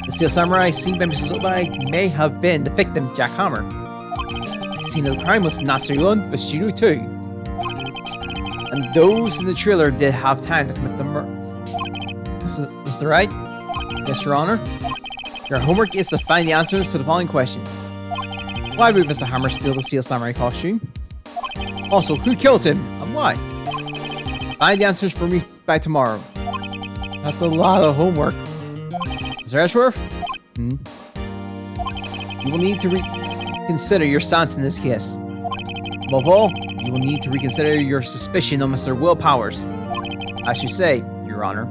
[SPEAKER 1] The Steel Samurai seen by Mrs. Obai may have been the victim, Jack Hammer. The scene of the crime was not Studio 1, but Studio 2. And those in the trailer did have time to commit the murder. Mr. Wright? Yes, Your Honor? Your homework is to find the answers to the following questions. Why would Mr. Hammer steal the Steel Samurai costume? Also, who killed him and why? Find the answers for me by tomorrow. That's a lot of homework. Mr. Ashworth? You will need to reconsider your stance in this case. Above all, you will need to reconsider your suspicion of Mr. Will Powers. As you say, Your Honor.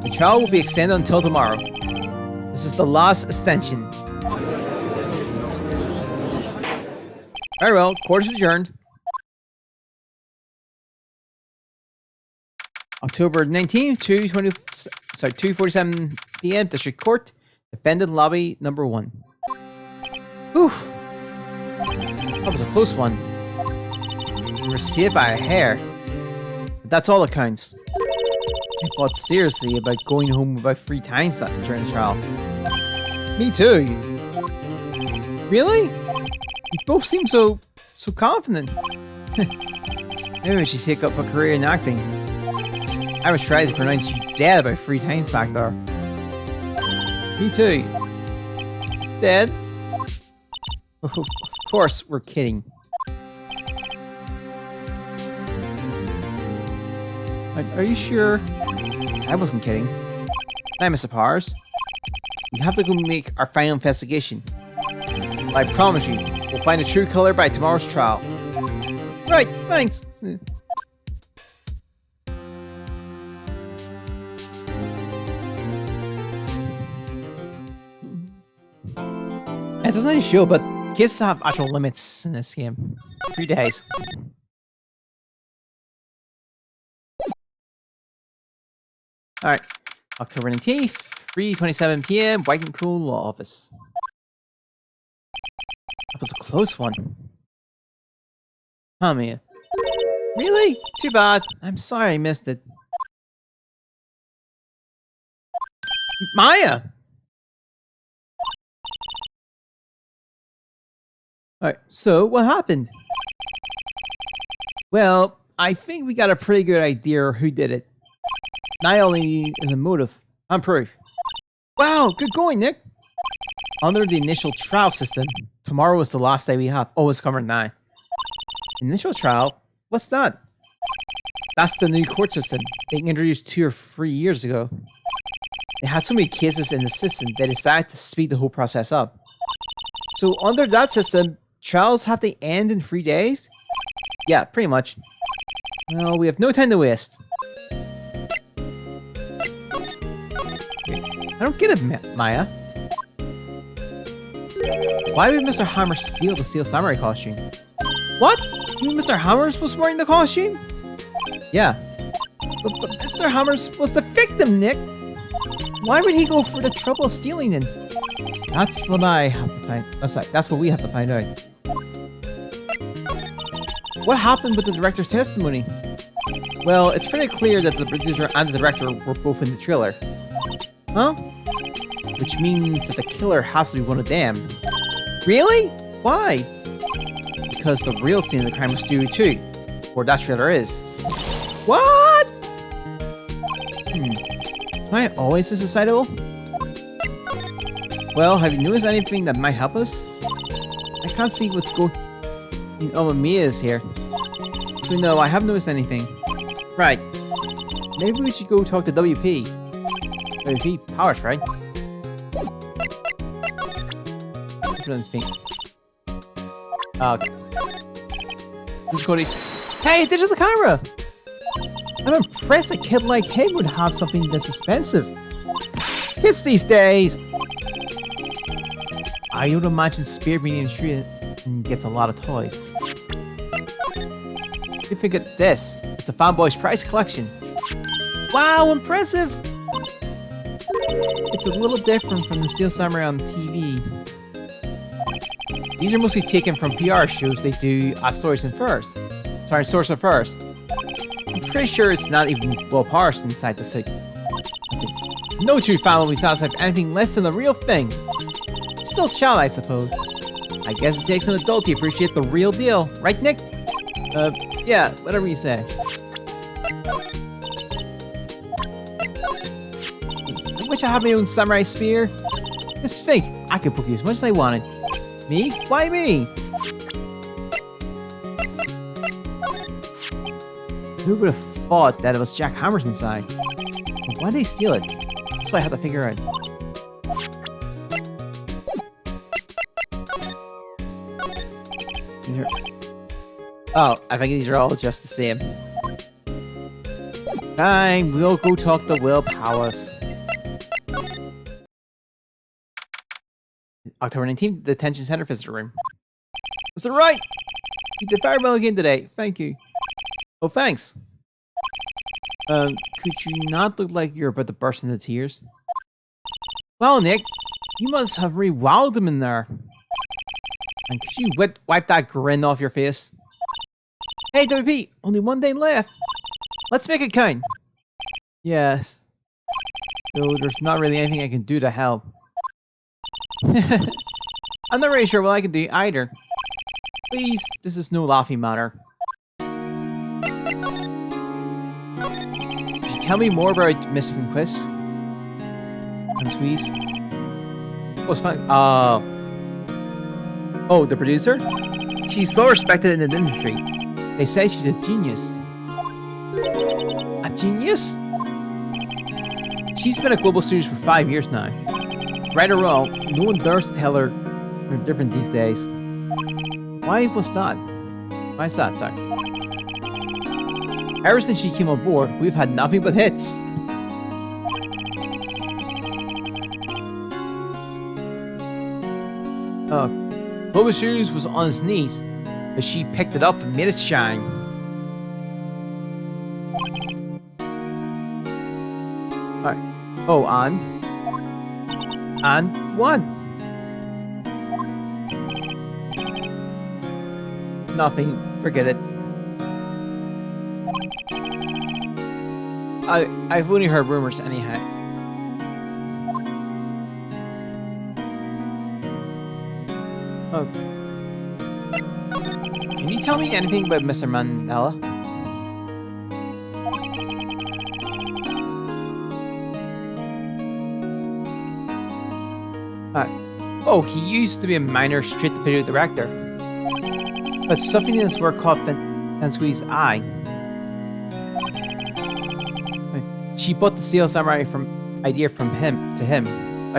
[SPEAKER 1] The trial will be extended until tomorrow. This is the last extension. Very well, court is adjourned. October 19th, 2:47 p.m. District Court, Defendant Lobby Number 1. Whew. That was a close one. We were saved by a hair. But that's all that counts. I thought seriously about going home about 3 times that during the trial. Me too. Really? You both seem so confident. Maybe we should take up a career in acting. I was trying to pronounce you dead about 3 times back there. Me too. Dead? Of course, we're kidding. Are you sure? I wasn't kidding. Now, Mr. Powers, we have to go make our final investigation. I promise you, we'll find the true color by tomorrow's trial. Right, thanks. It doesn't show, but cases have actual limits in this game. 3 days. Alright, October 19th, 3:27 p.m. White and Cool Law Office. That was a close one. Oh man. Really? Too bad. I'm sorry I missed it. Maya! Alright, so what happened? Well, I think we got a pretty good idea who did it. Not only is a motive, I'm proof. Wow, good going, Nick. Under the initial trial system, tomorrow is the last day we have. Oh, it's covered 9. Initial trial? What's that? That's the new court system they introduced 2 or 3 years ago. They had so many cases in the system, they decided to speed the whole process up. So under that system, trials have to end in 3 days? Yeah, pretty much. Well, we have no time to waste. I don't get it, Maya. Why would Mr. Hammer steal the Steel Samurai costume? What? You mean Mr. Hammers was wearing the costume? Yeah. But Mr. Hammers was the victim, Nick! Why would he go for the trouble of stealing it? That's what I have to find. That's what we have to find out. What happened with the director's testimony? Well, it's pretty clear that the producer and the director were both in the trailer. Huh? Which means that the killer has to be one of them. Really? Why? Because the real scene of the crime was Stewie 2, where that trailer is. What? Am I always this excitable? Well, have you noticed anything that might help us? I can't see what's going on with Mia's here. So no, I haven't noticed anything. Right. Maybe we should go talk to WP. WP powers, right? Put on his feet. Okay. This is Cody's. Hey, digital camera! I'm impressed a kid like him would have something this expensive. Kids these days! I would imagine Spear being in the street and gets a lot of toys. You think of this. It's a Fanboy's Prize collection. Wow, impressive! It's a little different from the Steel Samurai on TV. These are mostly taken from PR shows they do at Source and First. Sorry, Source and First. I'm pretty sure it's not even well parsed inside the suit. No true fan will be satisfied with anything less than the real thing. Still child, I suppose. I guess it takes an adult to appreciate the real deal, right, Nick? Yeah, whatever you say. I wish I had my own samurai spear. Just think, I could poke you as much as I wanted. Me? Why me? Who would have thought that it was Jack Hammers inside? Why did he steal it? That's what I have to figure out. Oh, I think these are all just the same. Fine, we'll go talk to Will Powers. October 19th, the Detention Center Visitor Room. Mr. Wright! You did very well again today, thank you. Oh, thanks. Could you not look like you're about to burst into tears? Well, Nick, you must have really wowed them in there. And could you wipe that grin off your face? Hey, WP, only 1 day left. Let's make it count. Yes. Though there's not really anything I can do to help. I'm not really sure what I can do either. Please, this is no laughing matter. Could you tell me more about Mr. Quist? And Squeeze? Oh, it's fine. Oh, the producer? She's well respected in the industry. They say she's a genius. A genius? She's been a global series for 5 years now. Right or wrong, no one dares to tell her they're different these days. Why was that? Why is that, sorry? Ever since she came on board, we've had nothing but hits. Clovis Shoes was on his knees, but she picked it up and made it shine. Alright. Oh, and what? Nothing. Forget it. I've only heard rumors anyhow. Oh. Can you tell me anything about Mr. Mandela? Oh, he used to be a minor street-video director. But something in his work caught Fansqui's eye. She brought the Steel Samurai idea from him to him.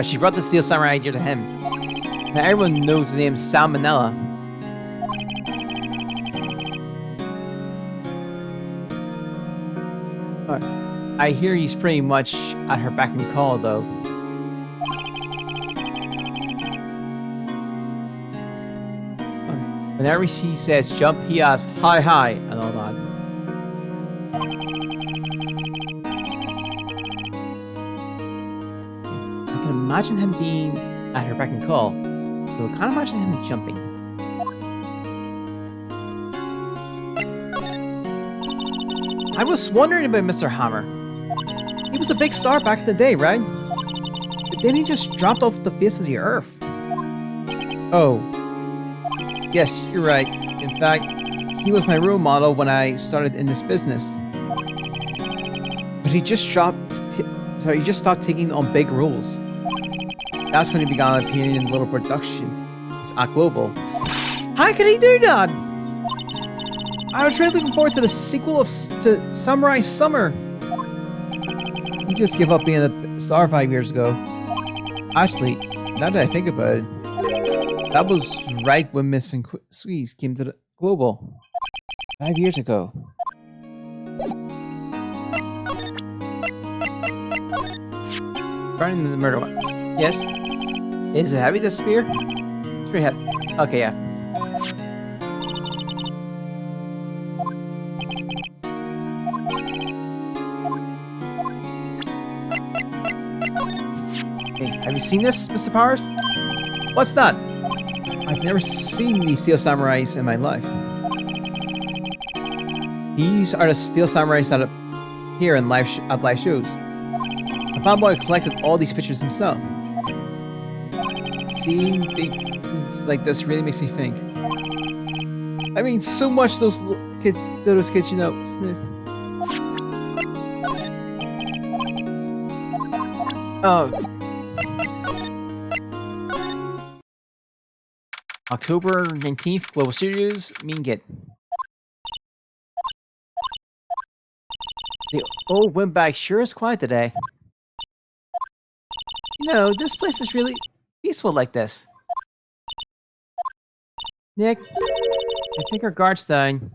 [SPEAKER 1] She brought the Steel Samurai idea to him. Now everyone knows the name Salmonella. I hear he's pretty much at her beck and call, though. Whenever he says jump, he asks hi hi and all that. I can imagine him being at her beck and call. So I can't imagine him jumping. I was wondering about Mr. Hammer. He was a big star back in the day, right? But then he just dropped off the face of the earth. Oh. Yes, you're right. In fact, he was my role model when I started in this business. But he just stopped taking on big roles. That's when he began appearing in little productions at Global. How could he do that? I was really looking forward to the sequel to Samurai Summer. He just gave up being a star 5 years ago. Actually, now that I think about it, that was right when Miss Fansqui's came to the Global 5 years ago. Burning the murder one. Yes? Is it heavy, the spear? It's pretty heavy. Okay, yeah. Hey, have you seen this, Mr. Powers? What's that? I've never seen these Steel Samurais in my life. These are the Steel Samurais that appear in live shows. A fanboy collected all these pictures himself. Seeing things like this really makes me think. I mean, so much those kids, you know. Oh. October 19th, Global Studios, Mean Git. The old windbag sure is quiet today. You know, this place is really peaceful like this. Nick, I think our guard's dying.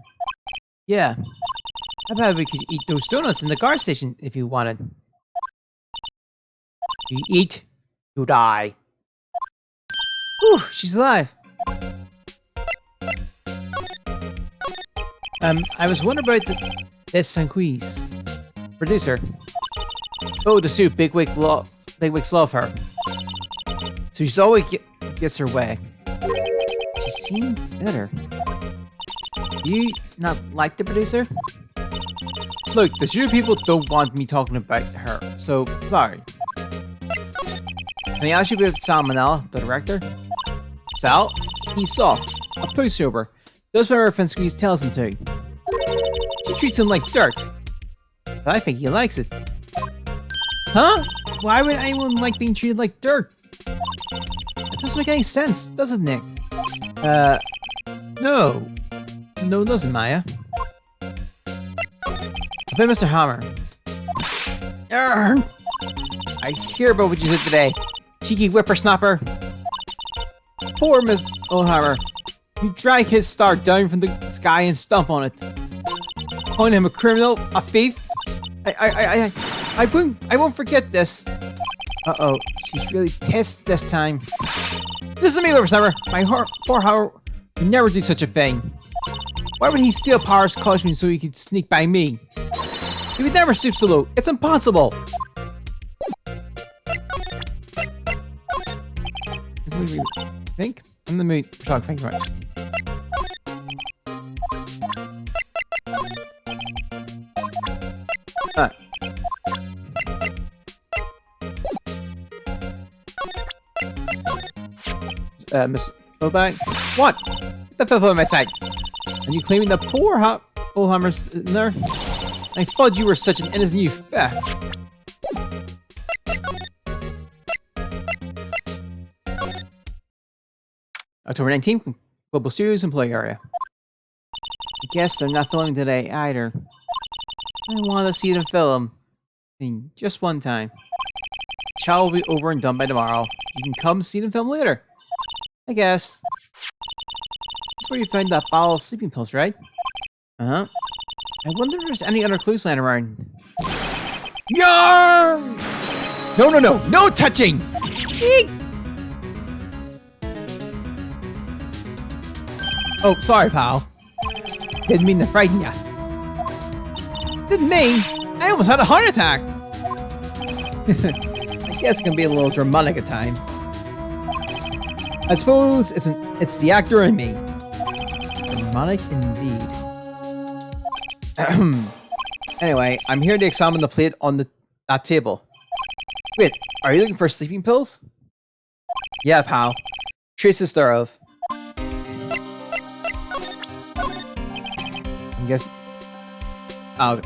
[SPEAKER 1] Yeah. How about we could eat those donuts in the guard station if you wanted? You eat, you die. Whew, she's alive. I was wondering about this Fansqui's producer. Oh, the suit, Bigwigs love her. So she's always gets her way. She seemed better. Do you not like the producer? Look, the studio people don't want me talking about her, so sorry. Can I ask you about Salmonella, the director? Sal? He's soft, a pushover. Does whatever Fansqui's tells him to. She treats him like dirt. But I think he likes it. Huh? Why would anyone like being treated like dirt? That doesn't make any sense, does it, Nick? No. No, it doesn't, Maya. About Mr. Hammer. Arrgh. I hear about what you did today. Cheeky whippersnapper. Poor Miss Oldhammer. You drag his star down from the sky and stomp on it. Calling him a criminal, a thief. I won't forget this. Uh-oh, she's really pissed this time. Listen to me, whippersnapper. My poor Howard would never do such a thing. Why would he steal Power's costume so he could sneak by me? He would never stoop so low. It's impossible. Think? I'm in the mood for talk. Thank you very much. Miss Bobag? What? Get the filth out of my sight. Are you claiming the poor Oldhammer's in there? I thought you were such an innocent youth. October 19th, Global Studios Employee Area. I guess they're not filming today either. I want to see them film. I mean, just one time. Chow will be over and done by tomorrow. You can come see them film later. I guess. That's where you find that bottle of sleeping pills, right? Uh-huh. I wonder if there's any other clues lying around. Yarn! No, no, no! No touching! Eek! Oh, sorry, pal. Didn't mean to frighten ya. Didn't mean? I almost had a heart attack! I guess it can be a little dramatic at times. I suppose it's the actor in me. Dramatic indeed. Anyway, I'm here to examine the plate on that table. Wait, are you looking for sleeping pills? Yeah, pal. Traces thereof. I guess. Oh.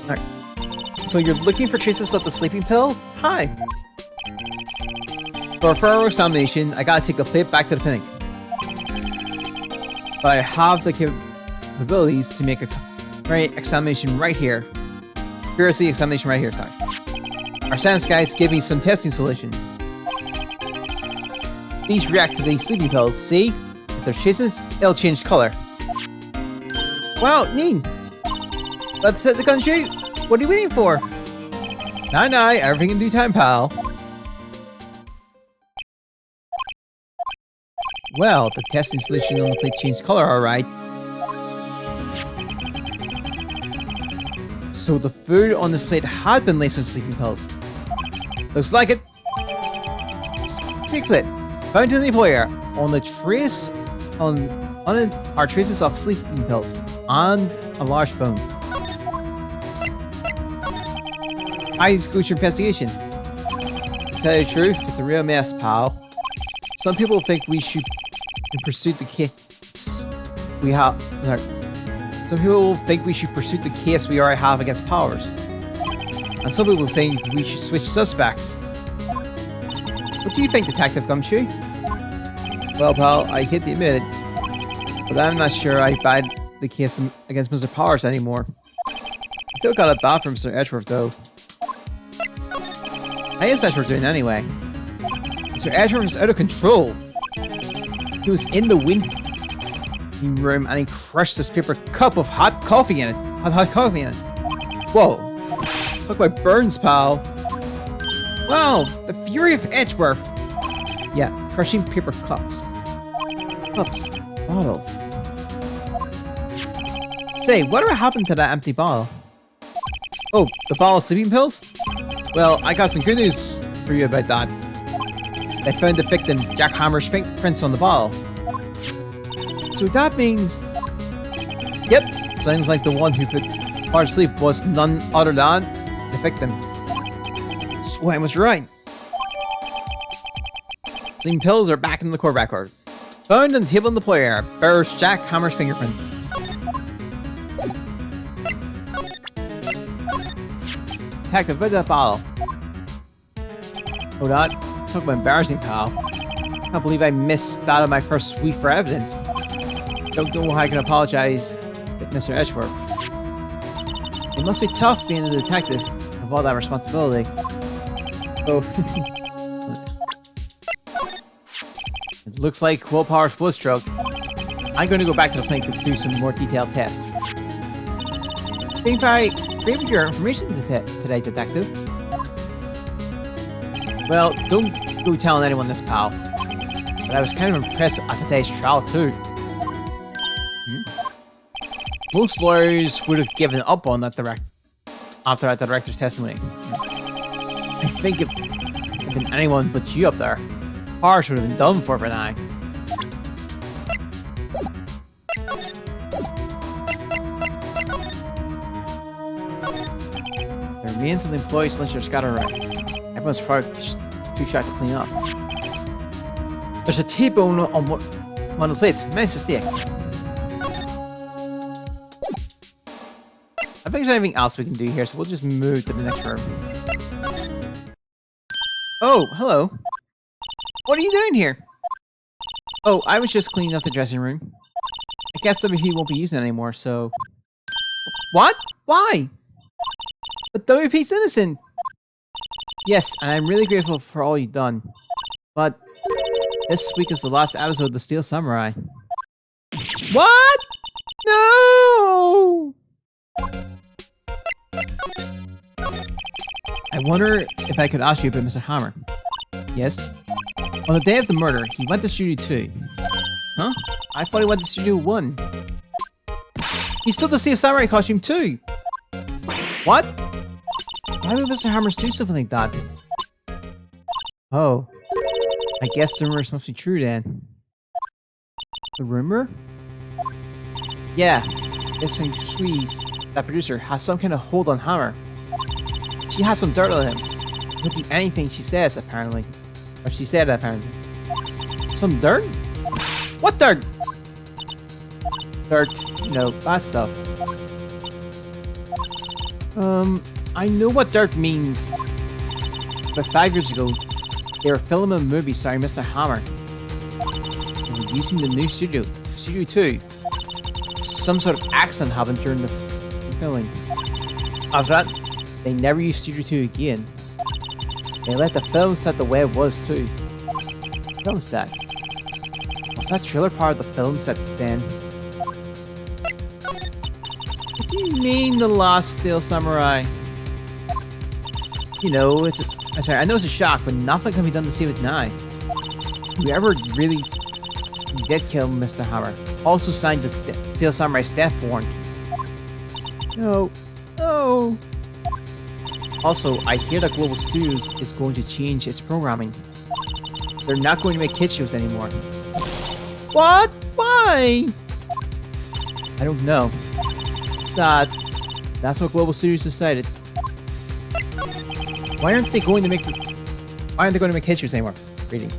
[SPEAKER 1] Alright. So you're looking for traces of the sleeping pills? Hi. For a thorough examination, I gotta take the plate back to the clinic. But I have the capabilities to make a examination right here. Accuracy examination right here, sorry. Our science guys give me some testing solution. These react to these sleeping pills, see? If they're traces, it'll change color. Wow, neat! Let's hit the gun shoot! What are you waiting for? Nah, everything in due time, pal. Well, the testing solution on the plate changed color, alright. So the food on this plate had been laced with sleeping pills. Looks like it. Secret. Found in the employer. On the trace on it are traces of sleeping pills and a large bone. High exclusion investigation. To tell you the truth, it's a real mess, pal. Some people think we should pursue the case we have. Some people think we should pursue the case we already have against Powers. And some people think we should switch suspects. What do you think, Detective Gumshoe? Well, pal, I hate to admit it, but I'm not sure I buy the case against Mr. Powers anymore. I feel kind of bad for Mr. Edgeworth, though. How is Edgeworth doing anyway? Mr. Edgeworth is out of control. He was in the waiting room and he crushed this paper cup of hot coffee in it. Hot coffee in it. Whoa. Talk about burns, pal. Wow, the fury of Edgeworth. Yeah, crushing paper cups. Cups. Bottles. Say, whatever happened to that empty bottle? Oh, the bottle of sleeping pills? Well, I got some good news for you about that. I found the victim, Jack Hammer's fingerprints on the bottle. So that means... Yep, sounds like the one who put Powers to sleep was none other than the victim. So I was right. Sleeping pills are back in the court record. Found on the table in the player bears Jack Hammer's fingerprints. Detective, where's that bottle? Hold on. Talk about embarrassing, pal. I can't believe I missed out on my first sweep for evidence. Don't know how I can apologize to Mr. Edgeworth. It must be tough being a detective with all that responsibility. Oh. It looks like Will Powers was drugged. I'm going to go back to the clinic to do some more detailed tests. Thank you for your information today, Detective. Well, don't go telling anyone this, pal. But I was kind of impressed at today's trial, too. Most lawyers would have given up on that after that director's testimony. I think if been anyone but you up there, Powers would have been done for now. The remains of the employees' lunch are scattered around. Everyone's probably too shy to clean up. There's a T-bone on one of the plates. Nice steak. I think there's anything else we can do here, so we'll just move to the next room. Oh, hello. What are you doing here? Oh, I was just cleaning up the dressing room. I guess WP won't be using it anymore, so... What? Why? But WP's innocent! Yes, and I'm really grateful for all you've done. But... this week is the last episode of The Steel Samurai. What? No! I wonder if I could ask you about Mr. Hammer. Yes? On the day of the murder, he went to Studio 2. Huh? I thought he went to Studio 1. He still the Steel Samurai costume too! What? Why would Mr. Hammers do something like that? Oh. I guess the rumors must be true then. The rumor? Yeah. This thing Squeeze, that producer, has some kind of hold on Hammer. She has some dirt on him. Could be anything she says, apparently. Or she said, apparently. Some dirt? What dirt? Dirt, you know, bad stuff. I know what dirt means. But 5 years ago, they were filming a movie starring Mr. Hammer. They were using the new studio, Studio 2. Some sort of accident happened during the filming. After that, they never used Studio 2 again. They let the film set the way it was too. Film set? Was that trailer part of the film set then? What do you mean the Last Steel Samurai? You know, I know it's a shock, but nothing can be done to save it now. Whoever really did kill Mr. Hammer also signed the Steel Samurai's death warrant. No. No. Also, I hear that Global Studios is going to change its programming. They're not going to make kids shows anymore. What? Why? I don't know. It's sad. That's what Global Studios decided. Why aren't they going to make kids shows anymore? Reading.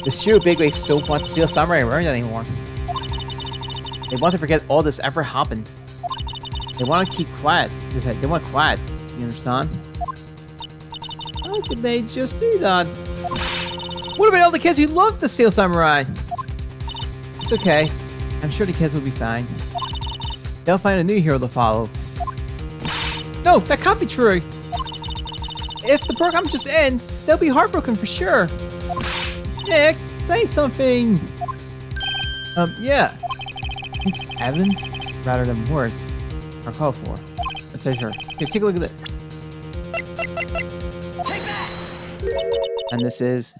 [SPEAKER 1] The studio bigwigs don't want to Steel Samurai around anymore. They want to forget all this ever happened. They want to keep quiet. They want quiet. You understand? How could they just do that? What about all the kids who love the Steel Samurai? It's okay. I'm sure the kids will be fine. They'll find a new hero to follow. No, that can't be true. If the program just ends, they'll be heartbroken for sure. Nick, say something. Yeah. I think evidence rather than words are called for. Let's say sure. Here, take a look at it. And this is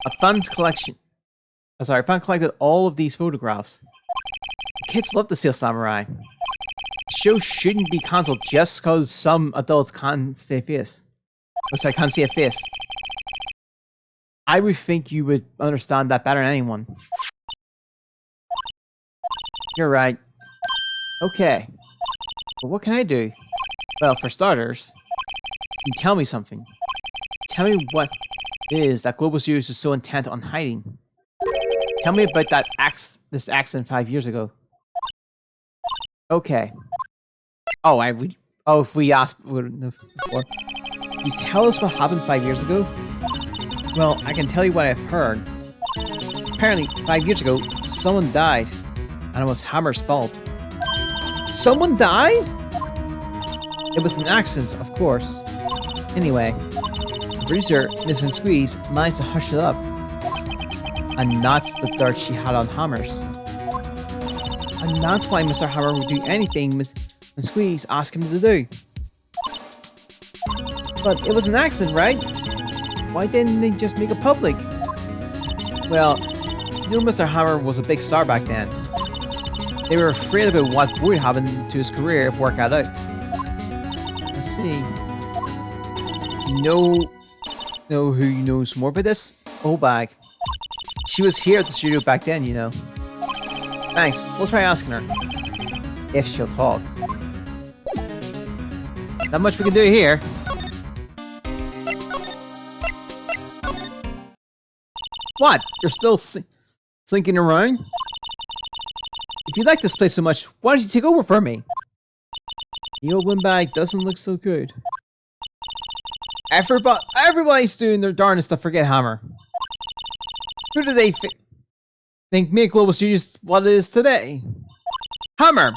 [SPEAKER 1] a fan collection. Oh, sorry, fan collected all of these photographs. Kids love the Steel Samurai. The show shouldn't be cancelled just because some adults can't stay a face. Oh, sorry, can't see a face. I would think you would understand that better than anyone. You're right. Okay. But what can I do? Well, for starters, you tell me something. Tell me what it is that Global Studios is so intent on hiding. Tell me about that this accident 5 years ago. Okay. Oh, if we asked before. You tell us what happened 5 years ago? Well, I can tell you what I've heard. Apparently, 5 years ago, someone died, and it was Hammer's fault. Someone died? It was an accident, of course. Anyway, the producer, Miss Van Squeeze, managed to hush it up. And that's the dirt she had on Hammers. And that's why Mr. Hammer would do anything Miss Van Squeeze asked him to do. But it was an accident, right? Why didn't they just make it public? Well, you know Mr. Hammer was a big star back then. They were afraid about what would happen to his career if work got out. I see. You know who knows more about this? Obag. She was here at the studio back then, you know. Thanks, we'll try asking her. If she'll talk. Not much we can do here. What? You're still slinking around? If you like this place so much, why don't you take over for me? The old windbag doesn't look so good. Everybody's doing their darnest to forget Hammer. Who do they think made Global Studios what it is today? Hammer!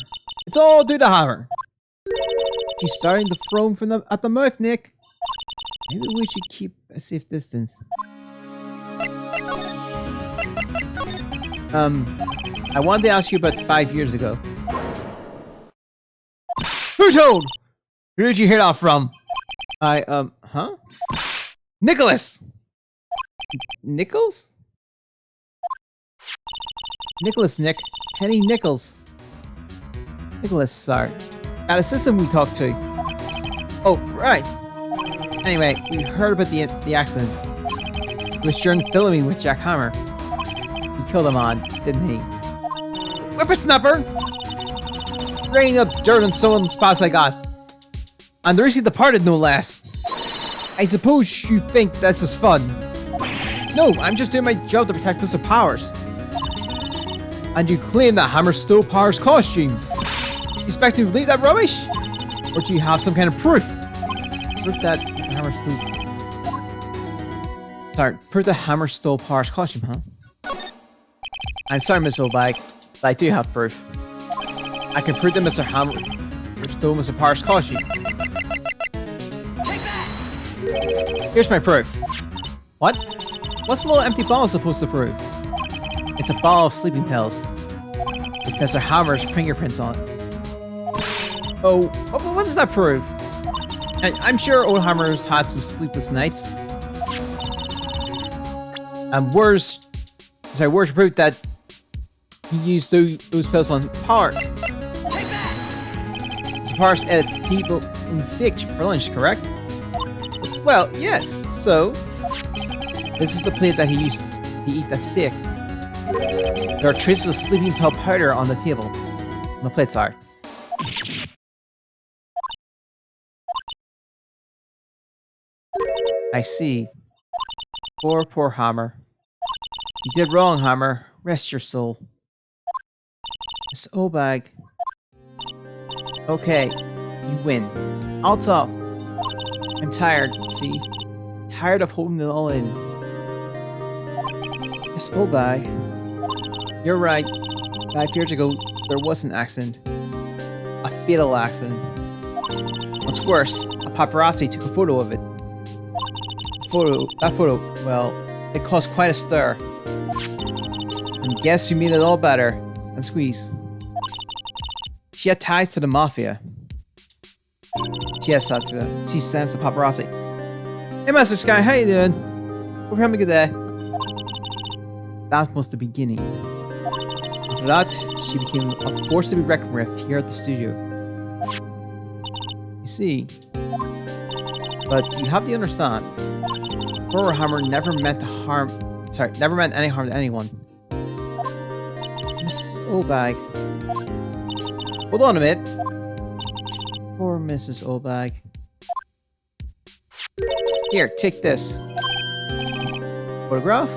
[SPEAKER 1] It's all due to Hammer. She's starting to foam from at the mouth, Nick. Maybe we should keep a safe distance. I wanted to ask you about 5 years ago. Who told? Who did you hear that from? Huh? Nicholas! Nichols? Nicholas, Nick. Penny Nichols. Nicholas, sorry. That assistant we talked to. Oh, right. Anyway, we heard about the accident. It was during filming with Jack Hammer. He killed him on, didn't he? Whippersnapper! Raining up dirt on someone's spots like that. And the recently departed, no less. I suppose you think this is fun. No, I'm just doing my job to protect Mr. Powers. And you claim that Hammer stole Powers' costume. You expect to believe that rubbish? Or do you have some kind of proof? Proof that Mr. Hammer stole... Sorry, proof that Hammer stole Powers' costume, huh? I'm sorry, Miss Oldbag, but I do have proof. I can prove that Mr. Hammer stole Mr. Powers' costume. Here's my proof. What? What's the little empty bottle supposed to prove? It's a bottle of sleeping pills. With Mr. Hammer's fingerprints on it. Oh, what does that prove? I'm sure old Hammer's had some sleepless nights. And where's proof that he used those pills on Powers? So Powers ate a T-bone steak for lunch, correct? Well, yes. So, this is the plate that he used to eat that steak. There are traces of sleeping pill powder on the table. On the plate, sorry. I see. Poor Hammer. You did wrong, Hammer. Rest your soul. Miss Obag. Okay, you win. I'll talk. I'm tired, see? Tired of holding it all in. Miss Obag. You're right. 5 years ago, there was an accident. A fatal accident. What's worse, a paparazzi took a photo of it. That photo, well, it caused quite a stir. And guess who made it all better? And Squeeze. She had ties to the mafia. She has ties to them. She sends the paparazzi. Hey, Master Sky, how you doing? Hope you're having a good day. That was the beginning. After that, she became a force to be reckoned with here at the studio. You see, but you have to understand, poor Hammer never meant any harm to anyone. Miss Obag. Hold on a minute. Poor Mrs. Obag. Here, take this. Photograph?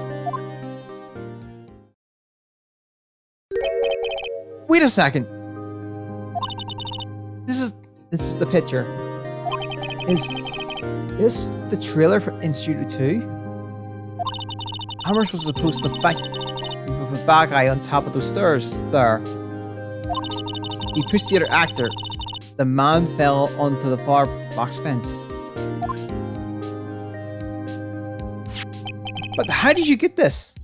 [SPEAKER 1] Wait a second. This is the picture. Is this the trailer for in Studio 2? Hammer was supposed to fight with a bad guy on top of those stairs there. He pushed the other actor. The man fell onto the far box fence. But how did you get this?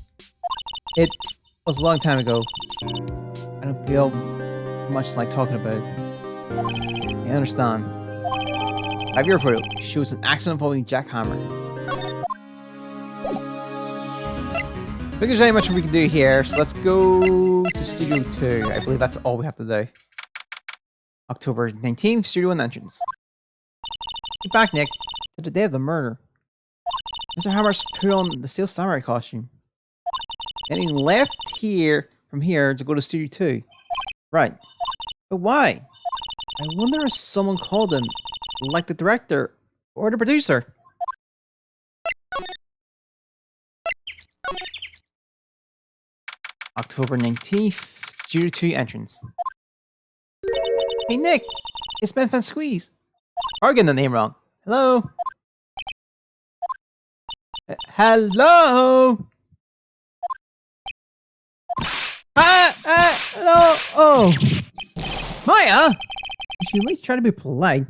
[SPEAKER 1] It was a long time ago. I don't feel much like talking about it. I understand. I have your photo. Shows an accident involving Jack Hammer. I think there's not much we can do here, so let's go to Studio 2. I believe that's all we have to do. October 19th, Studio 1 entrance. Get back, Nick, to the day of the murder. Mr. Hammer's put on the Steel Samurai costume. And he left from here to go to Studio 2. Right. But why? I wonder if someone called him, like the director or the producer. October 19th, Studio 2 entrance. Hey Nick, It's Ben Fan Squeeze. Or getting the name wrong. Hello? Hello? Hello? Oh. Maya? She at least try to be polite.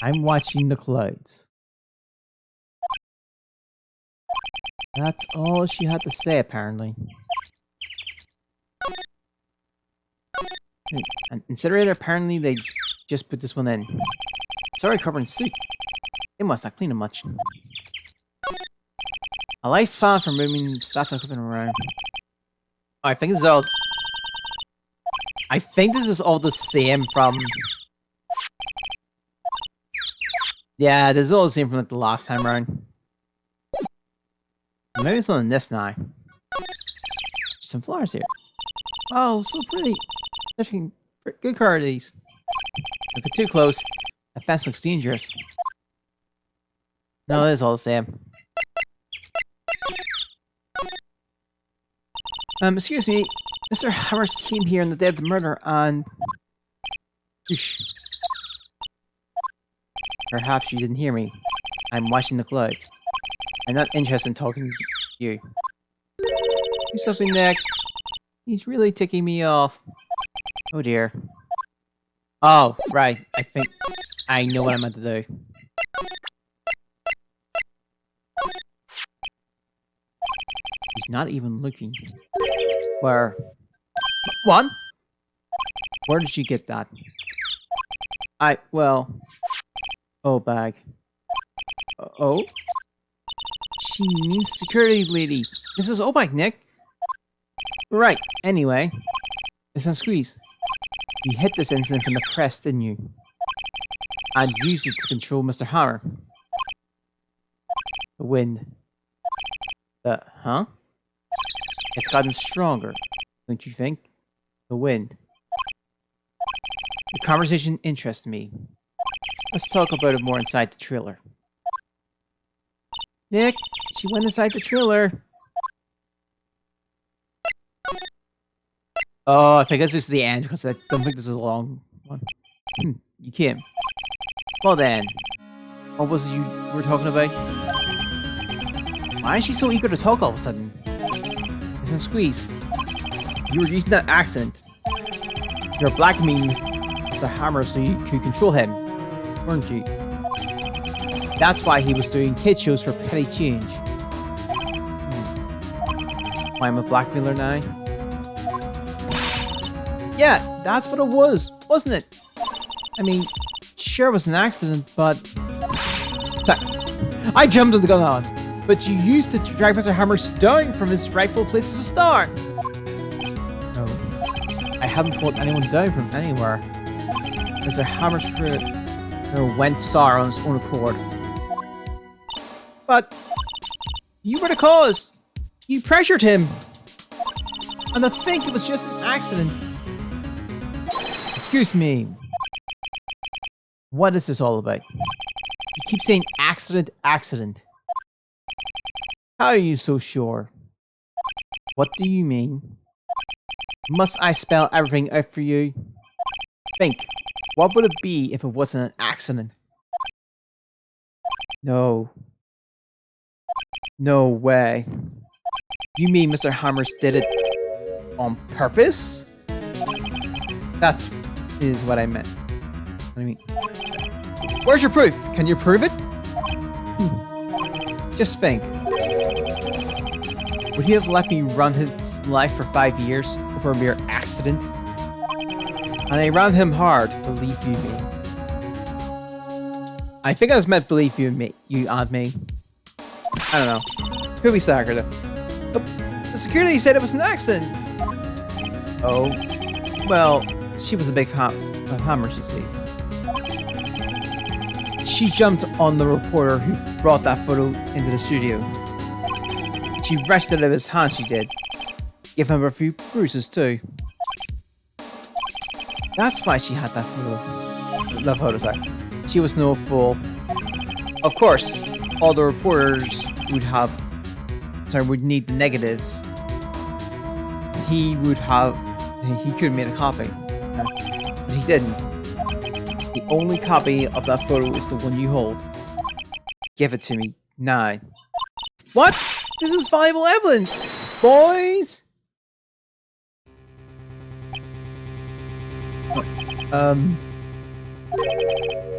[SPEAKER 1] I'm watching the clouds. That's all she had to say, apparently. An incinerator, apparently they just put this one in. Sorry, covered in soot. It must not clean it much. A life plan for moving stuff and equipment around. Oh, I think this is all... I think this is all the same from... Yeah, this is all the same from like the last time around. Maybe it's not in this now. Some flowers here. Oh, so pretty. Good car are these. Don't get too close. That fence looks dangerous. No, it is all the same. Excuse me. Mr. Harris came here on the day of the murder and... Shh. Perhaps you didn't hear me. I'm watching the clouds. I'm not interested in talking to you. Do something, Nick. He's really ticking me off. Oh dear. Oh, right. I think I know what I'm meant to do. He's not even looking. Where? What? Where did she get that? Well... Oh, bag. Oh? She means security lady. This is Obike, Nick. Right, anyway. It's on Squeeze. You hit this incident from the press, didn't you? And used it to control Mr. Hammer. The wind. Huh? It's gotten stronger, don't you think? The wind. The conversation interests me. Let's talk about it more inside the trailer. Nick, she went inside the trailer. Oh, I think this is the end because I don't think this was a long one. You can't. Well then, what was it you were talking about? Why is she so eager to talk all of a sudden? Listen, Squeeze. You were using that accent. You're blackmailing Mr. Hammer so you could control him, weren't you? That's why he was doing kid shows for petty change. Why I'm a blackmailer now? Yeah, that's what it was, wasn't it? I mean, sure it was an accident, but... I jumped on the gun on. But you used to drag Mr. Hammer down from his rightful place as a star. No, I haven't pulled anyone down from anywhere. Mr. Hammer's career went sour on his own accord. But you were the cause. You pressured him. And I think it was just an accident. Excuse me. What is this all about? You keep saying accident, accident. How are you so sure? What do you mean? Must I spell everything out for you? Think. What would it be if it wasn't an accident? No. No way. You mean Mr. Hammers did it on purpose? That's is what I meant. What do you mean? Where's your proof? Can you prove it? Just think. Would he have let me run his life for 5 years over a mere accident? And I ran him hard, believe you me. I think I was meant believe you me, you and me. I don't know. Could be staggered though. The security said it was an accident. Oh. Well, she was a big hammer, you see. She jumped on the reporter who brought that photo into the studio. She wrested it out of his hand, she did. Give him a few bruises too. That's why she had that photo. The photo, sorry. She was no fool. Of course, all the reporters would need the negatives. He would have he could have made a copy. But he didn't. The only copy of that photo is the one you hold. Give it to me. 9. What? This is valuable evidence, boys!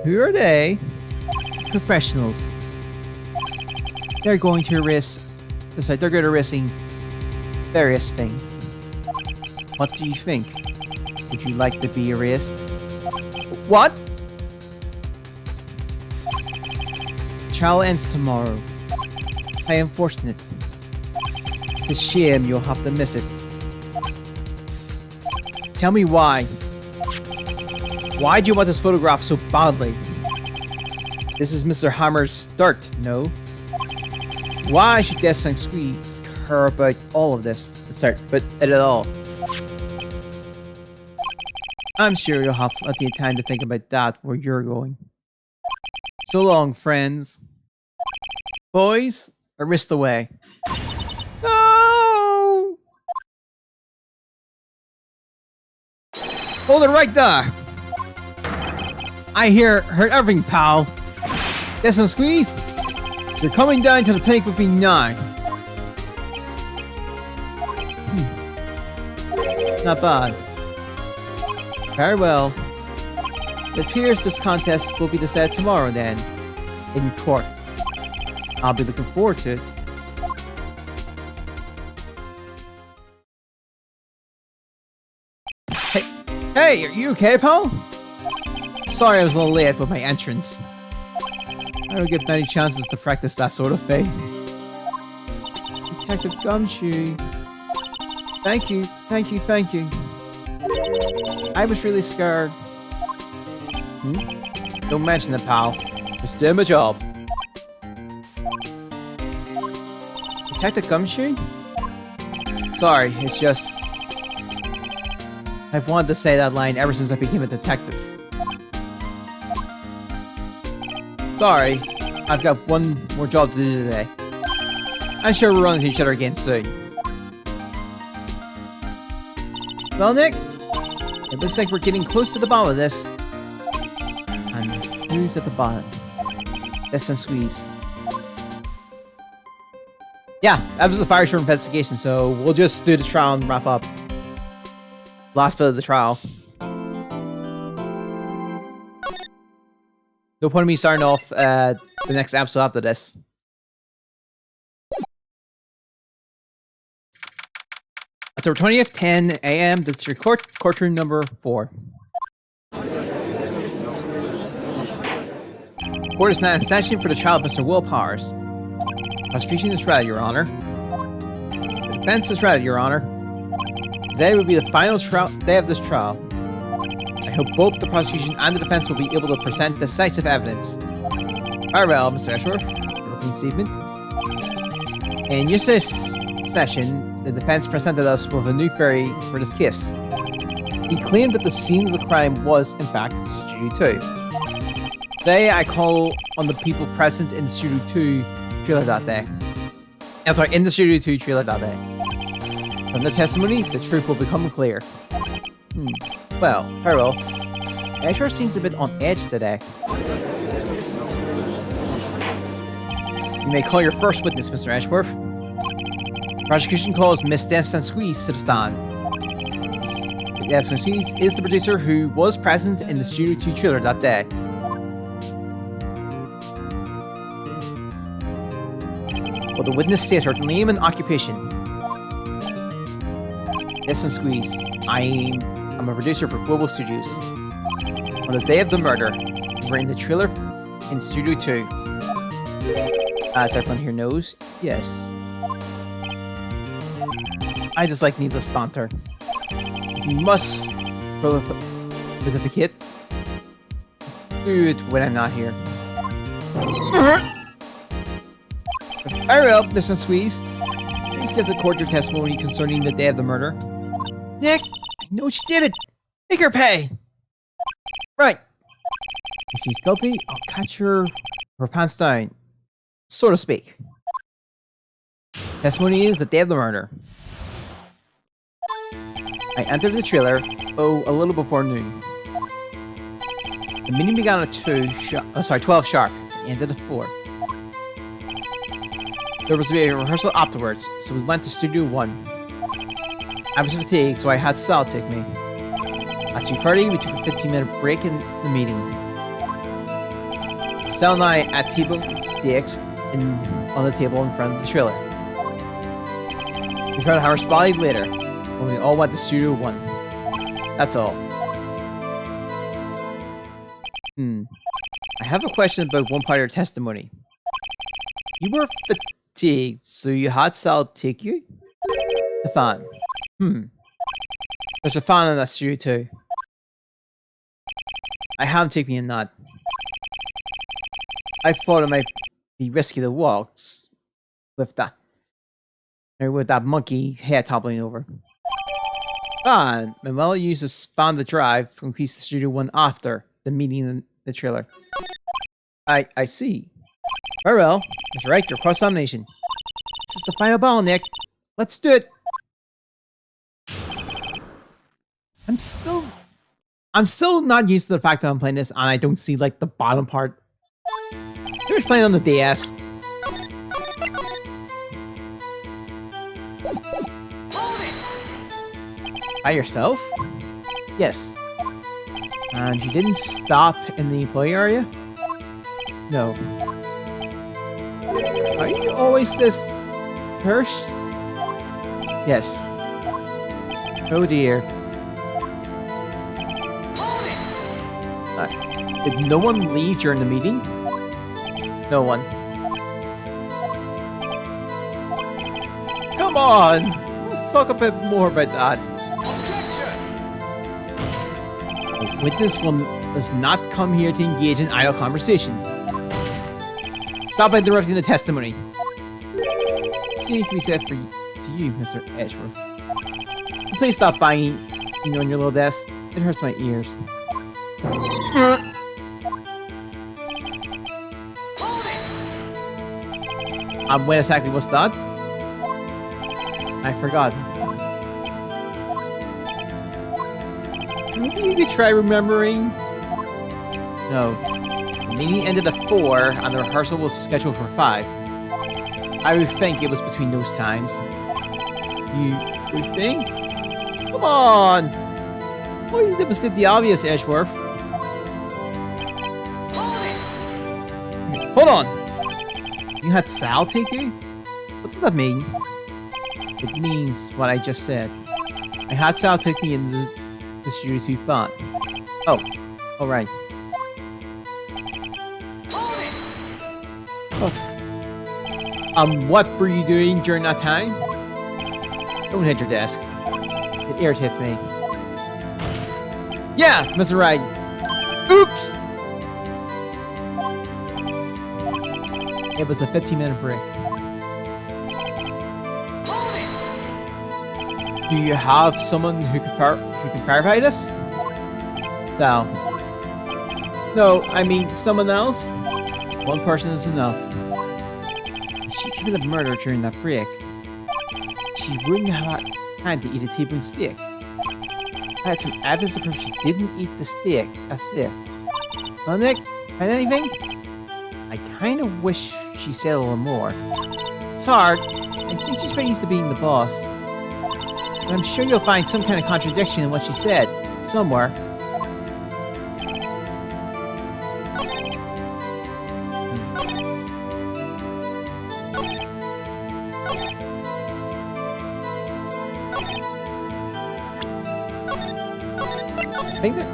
[SPEAKER 1] Who are they? Professionals. They're going to erase... They're going to erasing various things. What do you think? Would you like to be erased? What? Trial ends tomorrow. How unfortunate. It's a shame you'll have to miss it. Tell me why. Why do you want this photograph so badly? This is Mr. Hammer's start, no? Why should Desmond Squeeze care about all of this? But at all? I'm sure you'll have plenty of time to think about that where you're going. So long, friends. Boys, erase away. No! Hold it right there! I heard everything, pal. Desmond Squeeze, you're coming down to the plank with me now. Not bad. Very well. It appears this contest will be decided tomorrow then, in court. I'll be looking forward to it. Hey, are you okay, pal? Sorry I was a little late with my entrance. I don't get many chances to practice that sort of thing. Detective Gumshoe. Thank you. I was really scared. Don't mention it, pal. Just do my job. Detective Gumshoe? Sorry, it's just... I've wanted to say that line ever since I became a detective. Sorry, I've got one more job to do today. I'm sure we'll run into each other again soon. Well, Nick, it looks like we're getting close to the bottom of this. And who's at the bottom? Desmond Squeeze. Yeah, that was the Fireshore investigation, so we'll just do the trial and wrap up. Last bit of the trial. No point in me starting off the next episode after this. October 20th, 10 a.m. District Court, courtroom number 4. Court is now in session for the trial of Mr. Will Powers. Prosecution is ready, Your Honor. The defense is ready, Your Honor. Today will be the final day of this trial. I hope both the prosecution and the defense will be able to present decisive evidence. Very well, Mr. Ashworth. Your opening statement. In yesterday's session, the defense presented us with a new theory for this case. He claimed that the scene of the crime was, in fact, Studio 2. Today, I call on the people present in the Studio 2 trailer that day. In the Studio 2 trailer that day. From their testimony, the truth will become clear. Well, very well. Ashworth seems a bit on edge today. You may call your first witness, Mr. Ashworth. The prosecution calls Miss Desmond Squeeze to the stand. Miss Desmond Squeeze is the producer who was present in the Studio 2 trailer that day. Will the witness state her name and occupation? Desmond Squeeze. I'm a producer for Global Studios. On the day of the murder, we were in the trailer in Studio 2. As everyone here knows, yes. I just like needless banter. You must certificate. Do it when I'm not here. Very well, Mr. Squeeze. Please give the court your testimony concerning the day of the murder. Nick, I know she did it. Make her pay. Right. If she's guilty, I'll catch her pants down, so to speak. Testimony is the day of the murder. I entered the trailer, a little before noon. The meeting began at 12 sharp, and ended at 4. There was to be a rehearsal afterwards, so we went to Studio 1. I was fatigued, so I had Sal take me. At 2:30, we took a 15-minute break in the meeting. Sal and I had T-bone steaks on the table in front of the trailer. We found our spotlight later, when we all went to Studio 1. That's all. I have a question about one part of your testimony. You were fatigued, so you had Sal take you? The fan. There's a fan in that studio too. I have him take me in that. I thought it might be risky to walk with that monkey hair toppling over. Fine. Manuel uses fan to drive from Increase to Studio 1 after the meeting in the trailer. I see. Very well. Mr. Wright, your cross-nomination. This is the final ball, Nick. Let's do it. I'm still not used to the fact that I'm playing this and I don't see like the bottom part. He was playing on the DS. By yourself? Yes. And you didn't stop in the employee area? No. Are you always this Hirsch? Yes. Oh dear. Did no one leave during the meeting? No one. Come on! Let's talk a bit more about that. The witness does not come here to engage in idle conversation. Stop interrupting the testimony. See, can be said to you, Mr. Edgeworth. Please stop banging on your little desk. It hurts my ears. When exactly was that? I forgot. Maybe you could try remembering? No. The meeting ended at 4 and the rehearsal was scheduled for 5. I would think it was between those times. You would think? Come on! All you did was did the obvious, Edgeworth. Hold on! You had Sal take you? What does that mean? It means what I just said. I had Sal take me in the studio 2 fun. Oh, alright. What were you doing during that time? Don't hit your desk. It irritates me. Yeah, Mr. Wright. Oops! It was a 15-minute break. Do you have someone who can clarify this? Sal. No, I mean someone else? One person is enough. If she committed murder during that break, she wouldn't have had to eat a T-bone steak. I had some evidence to prove she didn't eat the steak. That's it. Well, Nick, find anything? I kind of wish she said a little more. It's hard. I think she's very used to being the boss. But I'm sure you'll find some kind of contradiction in what she said. Somewhere. I think that...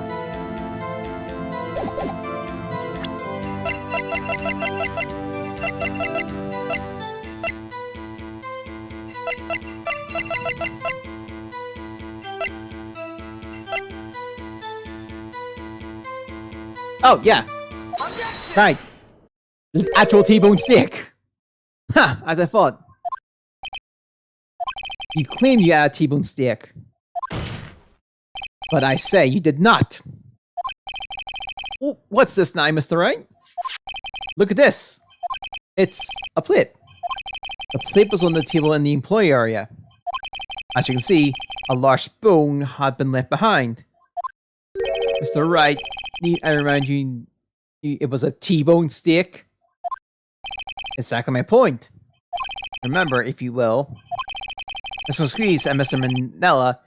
[SPEAKER 1] Oh, yeah. Right. Actual T-bone steak. Ha! As I thought. You claim you had a T-bone steak. But I say you did not. What's this now, Mr. Wright? Look at this. It's a plate. The plate was on the table in the employee area. As you can see, a large bone had been left behind. Mr. Wright, need I remind you, it was a T-bone steak? Exactly my point. Remember, if you will, Mr. Squeeze and Mr. Manila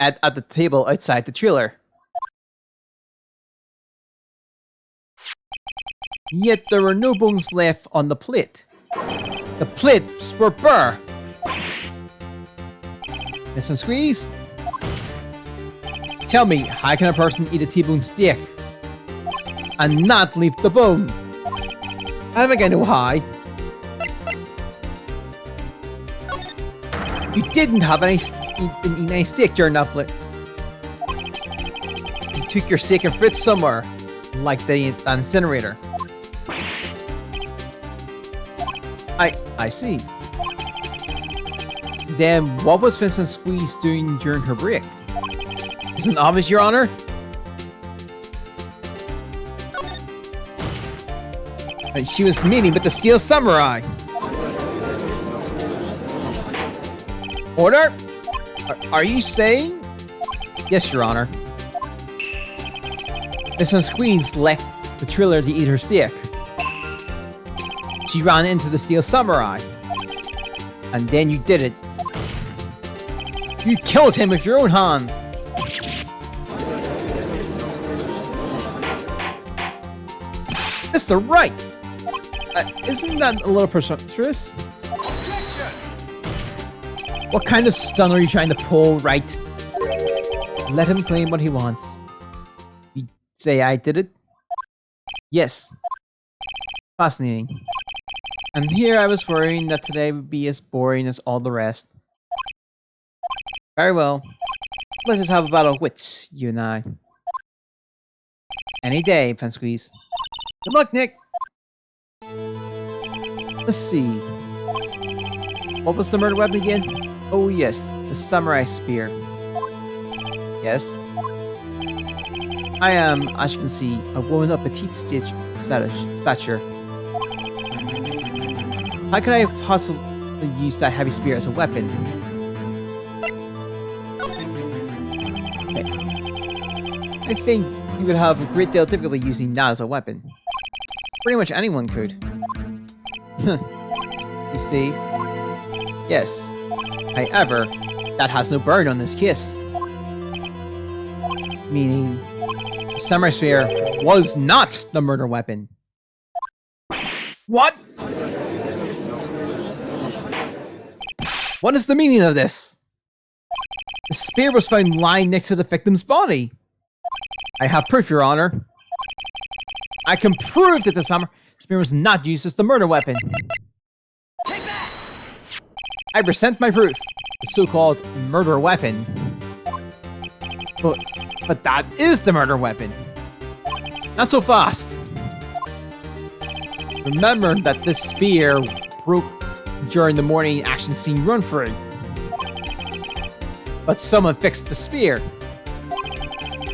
[SPEAKER 1] at the table outside the trailer. Yet there were no bones left on the plate. The plates were bare. Mr. Squeeze? Tell me, how can a person eat a T-bone steak and not leave the bone? I think I know how. You didn't have any steak during that plate. You took your steak and fridge somewhere, like the incinerator. I see. Then what was Vincent Squeeze doing during her break? Isn't obvious, Your Honor? And she was meeting with the Steel Samurai. Order? Are you saying? Yes, Your Honor. Vincent Squeeze left the trailer to eat her steak. She ran into the Steel Samurai. And then you did it. You killed him with your own hands. Mr. Wright! Isn't that a little presumptuous? What kind of stunt are you trying to pull, Wright? Let him claim what he wants. You say I did it? Yes. Fascinating. And here I was worrying that today would be as boring as all the rest. Very well. Let's just have a battle of wits, you and I. Any day, Pen Squeeze. Good luck, Nick! Let's see. What was the murder weapon again? Oh yes, the samurai spear. Yes. I am, as you can see, a woman of petite stature. How could I have possibly used that heavy spear as a weapon? Okay. I think you would have a great deal of difficulty using that as a weapon. Pretty much anyone could. You see? Yes. However, that has no bearing on this case. Meaning, the samurai spear was not the murder weapon. What? What is the meaning of this? The spear was found lying next to the victim's body. I have proof, Your Honor. I can prove that the samurai spear was not used as the murder weapon.
[SPEAKER 2] Take that!
[SPEAKER 1] I present my proof, the so-called murder weapon. But that is the murder weapon. Not so fast. Remember that this spear broke during the morning action scene run through. But someone fixed the spear.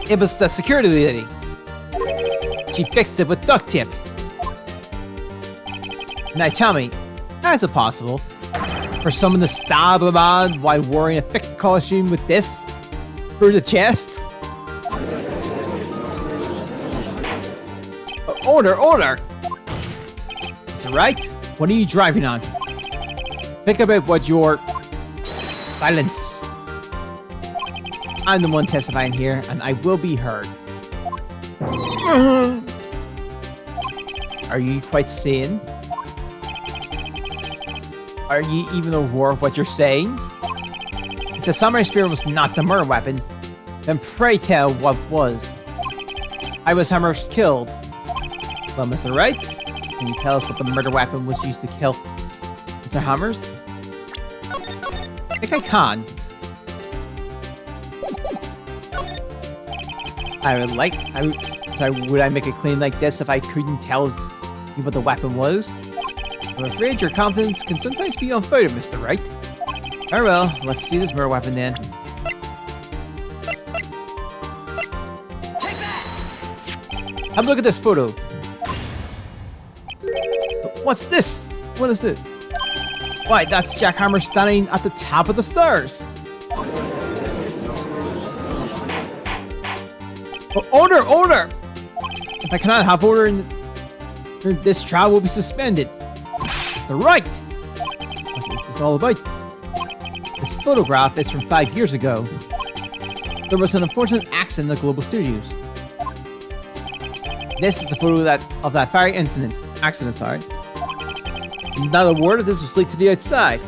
[SPEAKER 1] It was the security lady. She fixed it with duct tape. Now tell me, how is it possible for someone to stab a man while wearing a thick costume with this through the chest? Order! Is it right? What are you driving on? Think about what your... Silence. I'm the one testifying here, and I will be heard. Are you quite sane? Are you even aware of what you're saying? If the samurai spear was not the murder weapon, then pray tell what was. I was Hammers killed. Well, Mr. Wright, can you tell us what the murder weapon was used to kill Mr. Hammers? I think I can. Would I make a claim like this if I couldn't tell you what the weapon was? I'm afraid your confidence can sometimes be unfounded, Mr. Wright. Very well, let's see this murder weapon then.
[SPEAKER 2] Take that!
[SPEAKER 1] Have a look at this photo. What's this? What is this? Why, that's Jack Hammer standing at the top of the stairs. Order! Order! If I cannot have order, this trial will be suspended. It's the right! What is this all about? This photograph is from 5 years ago. There was an unfortunate accident in the Global Studios. This is a photo of that very accident, sorry. Not a word of this was leaked to the outside.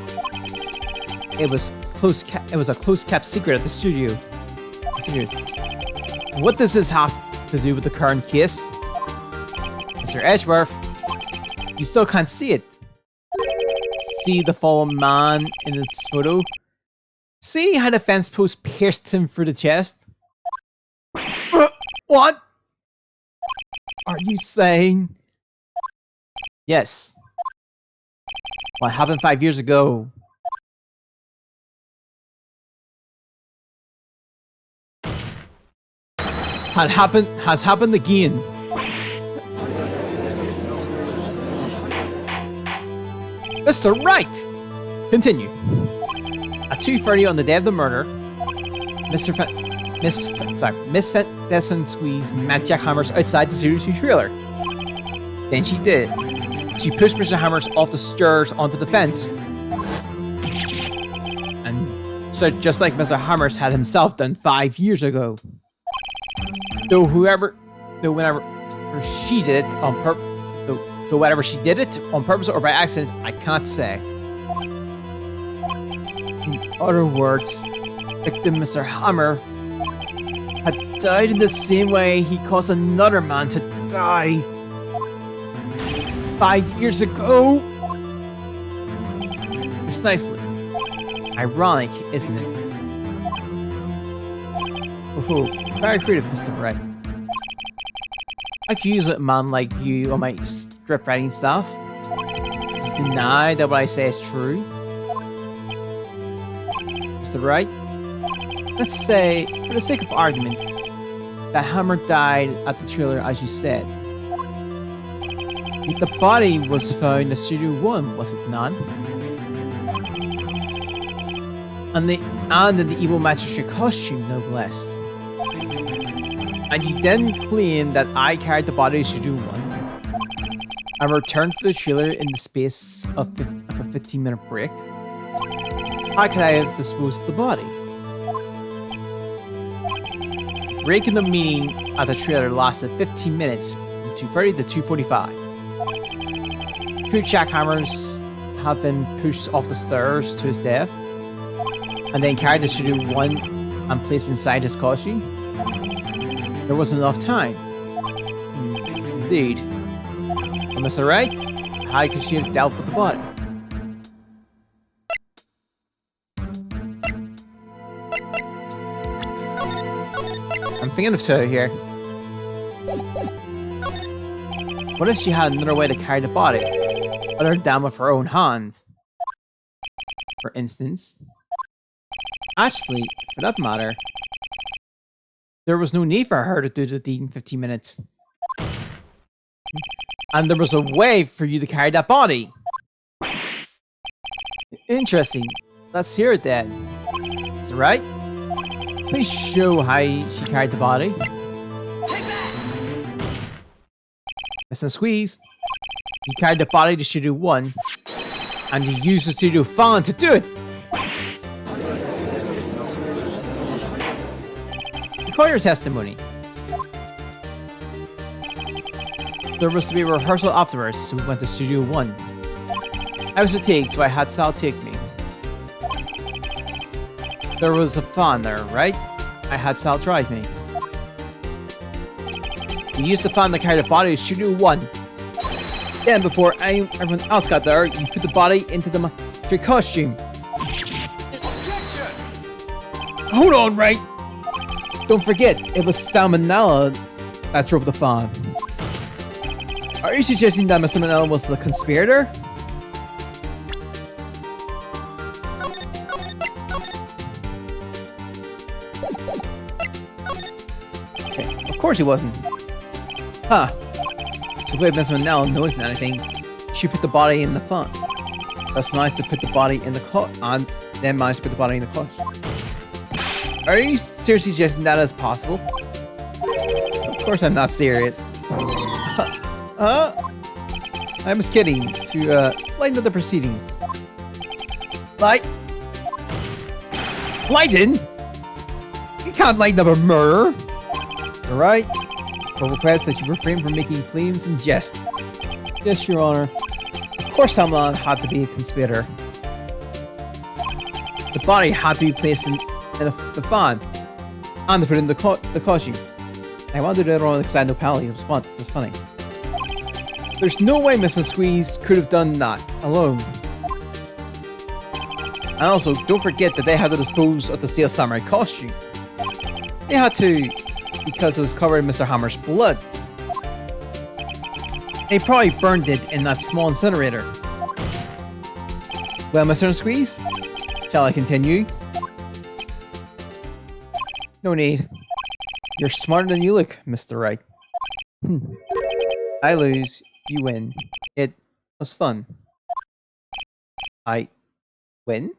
[SPEAKER 1] It was a close-kept secret at the studio. What does this have to do with the current case? Mr. Edgeworth, you still can't see it. See the fallen man in this photo? See how the fence post pierced him through the chest? What are you saying? Yes. What happened 5 years ago? Has happened again. Mr. Wright! Continue. At 2:30 on the day of the murder, Miss Desmond Squeeze met Jack Hammers outside the Series 2 trailer. Then she did. She pushed Mr. Hammers off the stairs onto the fence. And so just like Mr. Hammers had himself done 5 years ago. Though whenever she did it on purpose, though whether she did it on purpose or by accident, I can't say. In other words, victim Mr. Hammer had died in the same way he caused another man to die 5 years ago. Precisely. Ironic, isn't it? Oh, very creative, Mr. Wright. I could use a man like you on my script writing stuff. Deny that what I say is true. Mr. Wright, let's say, for the sake of argument, that Hammer died at the trailer as you said. Yet the body was found in Studio 1, was it not? And in the evil magistrate costume, no less. And you then claim that I carried the body to Studio 1 and returned to the trailer in the space of a 15-minute break. How could I have disposed of the body? Break in the meeting at the trailer lasted 15 minutes from 2:30 to 2:45. Could Jack Hammers have been pushed off the stairs to his death and then carried to Studio 1 and placed inside his costume? There wasn't enough time. Indeed. But Mr. Wright, how could she have dealt with the body? I'm thinking of two here. What if she had another way to carry the body, other than with her own hands? For instance. Actually, for that matter, there was no need for her to do the deed in 15 minutes. And there was a way for you to carry that body. Interesting. Let's hear it then. Is it right? Please show how she carried the body. Listen, Squeeze. You carried the body to Studio 1, and you used the studio fan to do it. Recall your testimony. There was to be a rehearsal afterwards, so we went to Studio 1. I was fatigued, so I had Sal take me. There was a fan there, right? I had Sal drive me. You used the fan to carry the body to Studio 1. Then, before everyone else got there, you put the body into the magic costume.
[SPEAKER 2] Objection!
[SPEAKER 1] Hold on, right? Don't forget, it was Salmonella that drove the fan. Are you suggesting that Mr. Manella was the conspirator? Okay, of course he wasn't. Huh. So if Mr. Manella noticed anything, she put the body in the fun. Thus managed to put the body in the cut and then managed to put the body in the clutch. Are you seriously suggesting that is possible? Of course I'm not serious. I'm just kidding, to lighten up the proceedings. Lighten? You can't lighten up a murder! It's alright. I'll request that you refrain from making claims in jest. Yes, Your Honor. Of course someone had to be a conspirator. The body had to be placed in the fan and to put in the costume. I wanted to do it wrong because I had no penalty. It was fun. It was funny. There's no way Mrs. Squeeze could have done that alone. And also, don't forget that they had to dispose of the Steel Samurai costume. They had to because it was covered in Mr. Hammer's blood. They probably burned it in that small incinerator. Well, Mr. Squeeze, shall I continue? No need. You're smarter than you look, Mr. Wright. I lose, you win. It was fun. I win?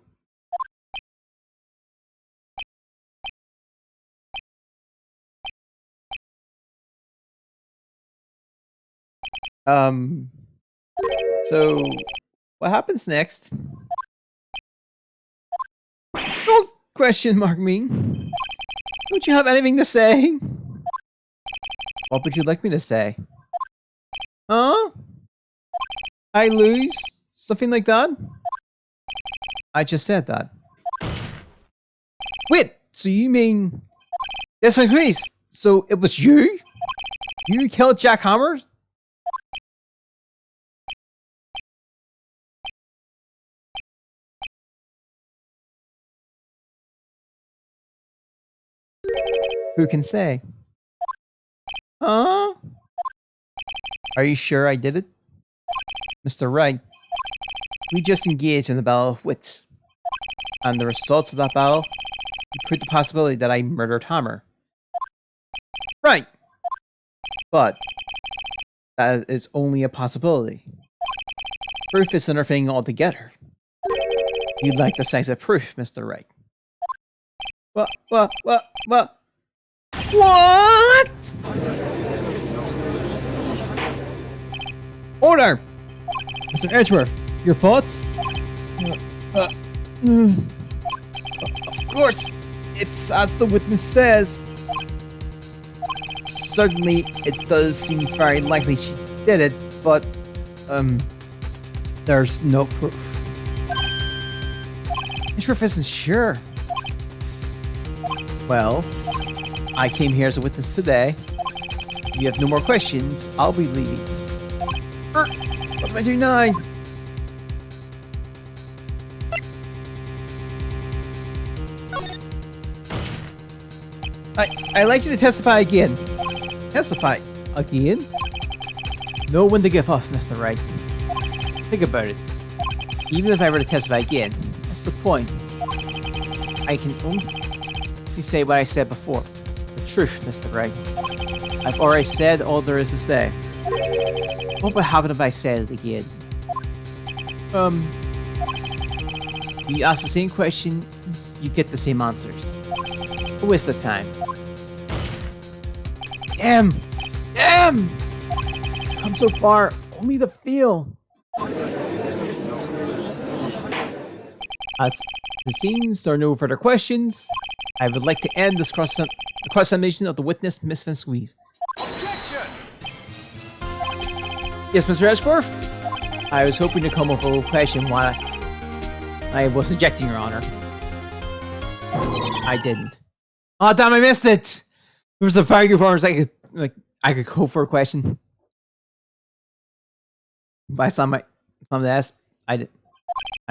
[SPEAKER 1] So, what happens next? Don't question mark me. Don't you have anything to say? What would you like me to say? Huh? I lose? Something like that? I just said that. Wait, so you mean... That's my Chris. So it was you? You killed Jack Hammer? Who can say? Huh? Are you sure I did it? Mr. Wright, we just engaged in a battle of wits. And the results of that battle put the possibility that I murdered Hammer. Right! But that is only a possibility. Proof is another thing altogether. You'd like the size of proof, Mr. Wright. What? Order! Mr. Edgeworth, your thoughts? Of course, it's as the witness says. Certainly, it does seem very likely she did it, but, there's no proof. Edgeworth isn't sure. Well, I came here as a witness today. If you have no more questions, I'll be leaving. What am I doing now? I'd like you to testify again. Testify again? Know when to give up, Mr. Wright. Think about it. Even if I were to testify again, what's the point? I can only say what I said before. The truth, Mr. Wright. I've already said all there is to say. What would happen if I said it again? You ask the same questions, you get the same answers. A waste of time. Damn! Come so far, only to feel. As the scenes there are no further questions, I would like to end this cross-examination of the witness, Miss Van Squeeze.
[SPEAKER 2] Objection!
[SPEAKER 1] Yes, Mr. Edgeworth? I was hoping to come up with a question while I was ejecting, Your Honor. I didn't. Oh damn! I missed it. There was a very good part I could go for a question. But I saw the ask. I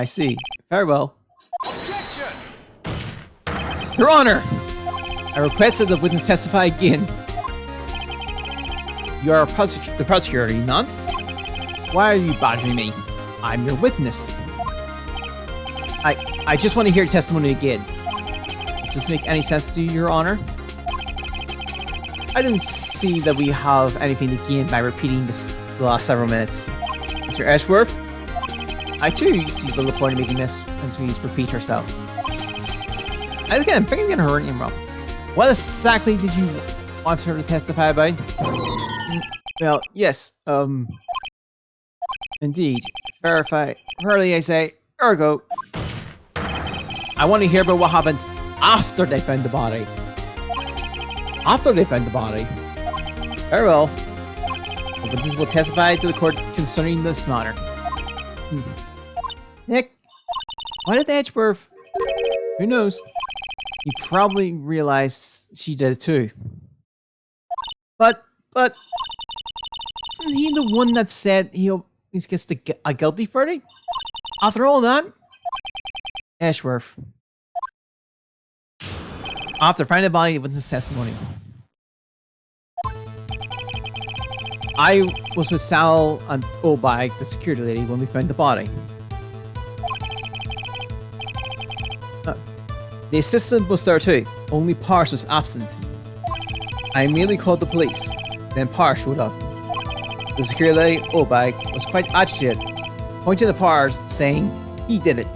[SPEAKER 1] see. Very well.
[SPEAKER 2] Objection!
[SPEAKER 1] Your Honor, I requested the witness testify again. You are the prosecutor, are you not? Why are you bothering me? I'm your witness. I just want to hear your testimony again. Does this make any sense to you, Your Honor? I didn't see that we have anything to gain by repeating this the last several minutes. Mr. Edgeworth? I too see the point of making Miss Squeeze repeat herself. And again, I'm thinking I'm getting her name wrong. What exactly did you want her to testify about? Well, yes, indeed. Verify. Hurley, I say. Ergo. I want to hear about what happened after they found the body. After they found the body. Very well. The witnesses will testify to the court concerning this matter. Nick, why did Edgeworth? Who knows? He probably realized she did it too. But isn't he the one that said he's gets a guilty verdict? After all that, Edgeworth. After finding the body, witness testimony. I was with Sal and Obike, the security lady, when we found the body. The assistant was there too, only Parsh was absent. I immediately called the police, then Parsh showed up. The security lady, Obike, was quite agitated, pointing to Parsh, saying he did it.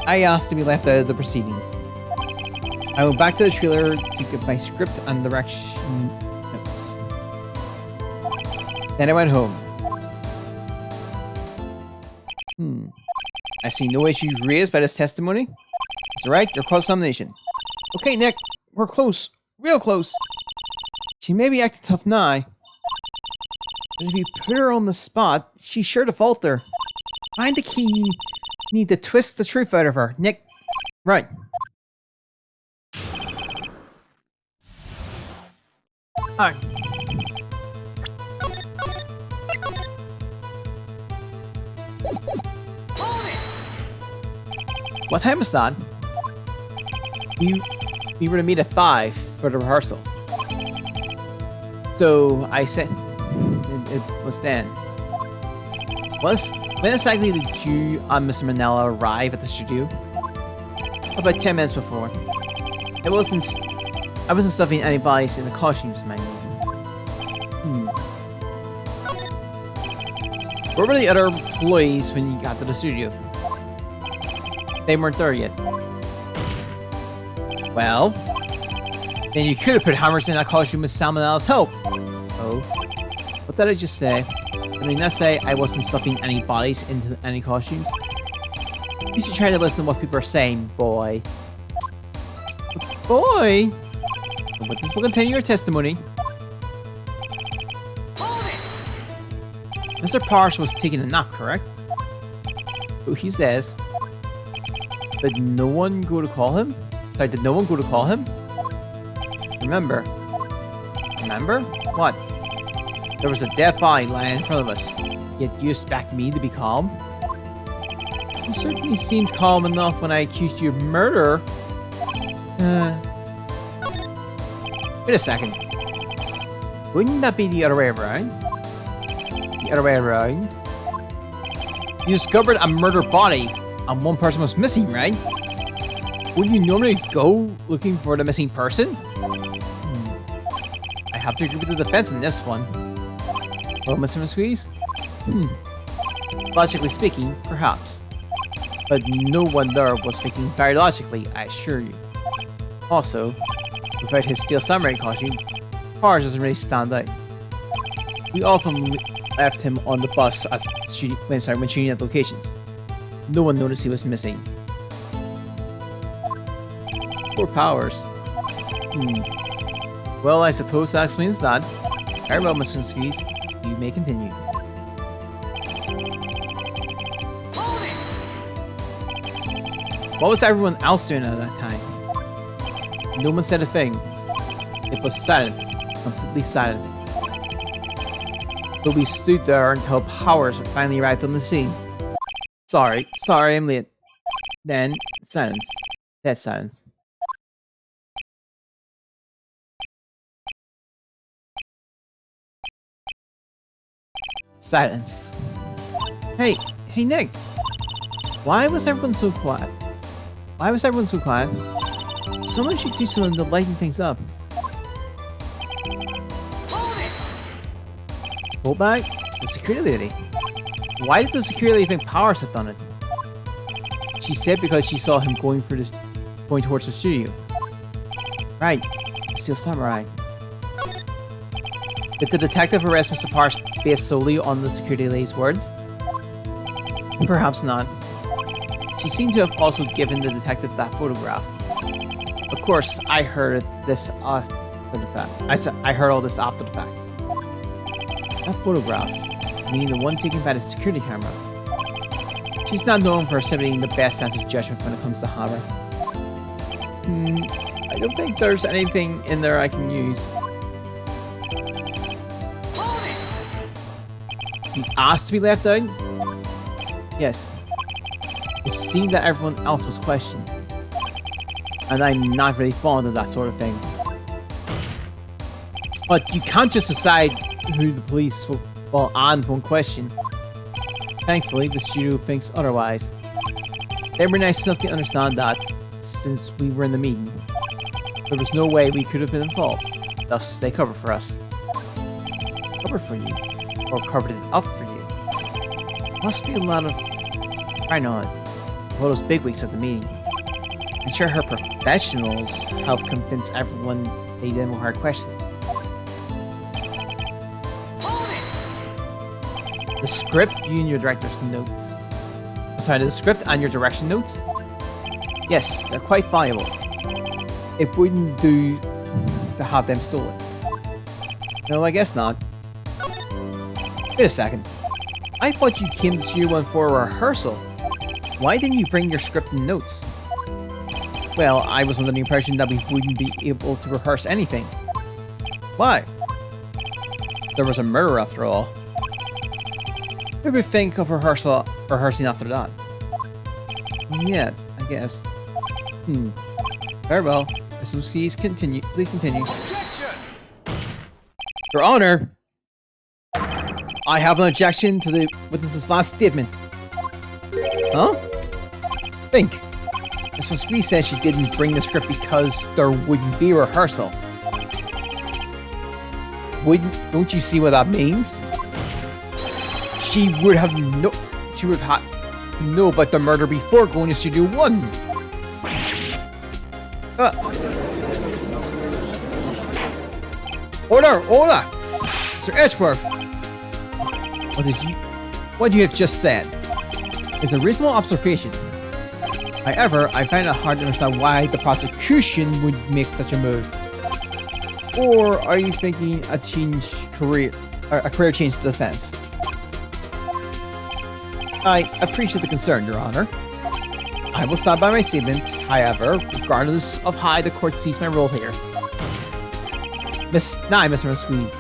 [SPEAKER 1] I asked to be left out of the proceedings. I went back to the trailer to get my script and direction notes. Then I went home. I see no issues raised by this testimony. It's alright, you're cross-examination. Okay, Nick, we're close. Real close. She may be acting tough now, but if you put her on the spot, she's sure to falter. Find the key. Need to twist the truth out of her, Nick. Right. Alright. What time is that? We were to meet at 5 for the rehearsal. So I said it was then. When exactly did you and Mr. Manella arrive at the studio? About 10 minutes before. I wasn't stuffing any bodies in the costumes menu. Where were the other employees when you got to the studio? They weren't there yet. Well, then you could have put hammers in that costume with Salmonella's help. Oh, what did I just say? Did I not say I wasn't stuffing any bodies into any costumes? You should try to listen to what people are saying, boy. Boy? But this will continue your testimony. Mr. Parsh was taking a nap, correct? So he says. Did no one go to call him? Sorry, did no one go to call him? Remember? What? There was a dead body lying in front of us. Yet you expect me to be calm? You certainly seemed calm enough when I accused you of murder. Wait a second. Wouldn't that be the other way around? The other way around? You discovered a murdered body and one person was missing, right? Wouldn't you normally go looking for the missing person? I have to agree with the defense in this one. Well, Mr. McSqueeze? Logically speaking, perhaps. But no one there was thinking very logically, I assure you. Also, without his Steel Samurai costume, Parsh doesn't really stand out. We often left him on the bus at when shooting at locations. No one noticed he was missing. Poor Powers. Well, I suppose that explains that. Very well, Mr. Squeeze. You may continue. What was everyone else doing at that time? No one said a thing. It was silent. Completely silent. But we stood there until Powers finally arrived on the scene. Sorry, I'm late. Then, silence. Dead silence. Silence. Hey, Nick. Why was everyone so quiet? Someone should do something to lighten things up. Hold back? The security lady. Why did the security lady think Powers had done it? She said because she saw him going towards the studio. Right. Steel Samurai. Did the detective arrest Mr. Powers based solely on the security lady's words? Perhaps not. She seemed to have also given the detective that photograph. Of course, I heard this after the fact. I heard all this after the fact. That photograph, meaning the one taken by the security camera. She's not known for exhibiting the best sense of judgment when it comes to Hammer. I don't think there's anything in there I can use. You asked to be left out? Yes. It seemed that everyone else was questioned. And I'm not really fond of that sort of thing. But you can't just decide who the police will and won't question. Thankfully, the studio thinks otherwise. They were nice enough to understand that, since we were in the meeting. There was no way we could have been involved. Thus, they covered for us. Covered for you? Or covered it up for you? Must be a lot of... I know it. All those bigwigs at the meeting. I'm sure her professionals helped convince everyone they didn't want hard questions. The script, you and your director's notes. Sorry, the script and your direction notes? Yes, they're quite valuable. It wouldn't do to have them stolen. No, I guess not. Wait a second. I thought you came to Studio 1 for a rehearsal. Why didn't you bring your script and notes? Well, I was under the impression that we wouldn't be able to rehearse anything. Why? There was a murder after all. Who would think of rehearsing after that? Yeah, I guess. Very well. So please continue.
[SPEAKER 2] Objection!
[SPEAKER 1] Your Honor, I have an objection to the witness's last statement. Huh? Think. Mrs. Squee says she didn't bring the script because there wouldn't be a rehearsal. Don't you see what that means? She would have know about the murder before going to Studio 1. Order! Sir Edgeworth! What you have just said is a reasonable observation. However, I find it hard to understand why the prosecution would make such a move. Or are you thinking a career change to the defense? I appreciate the concern, Your Honor. I will stand by my statement, however, regardless of how the court sees my role here. Mr. Squeeze,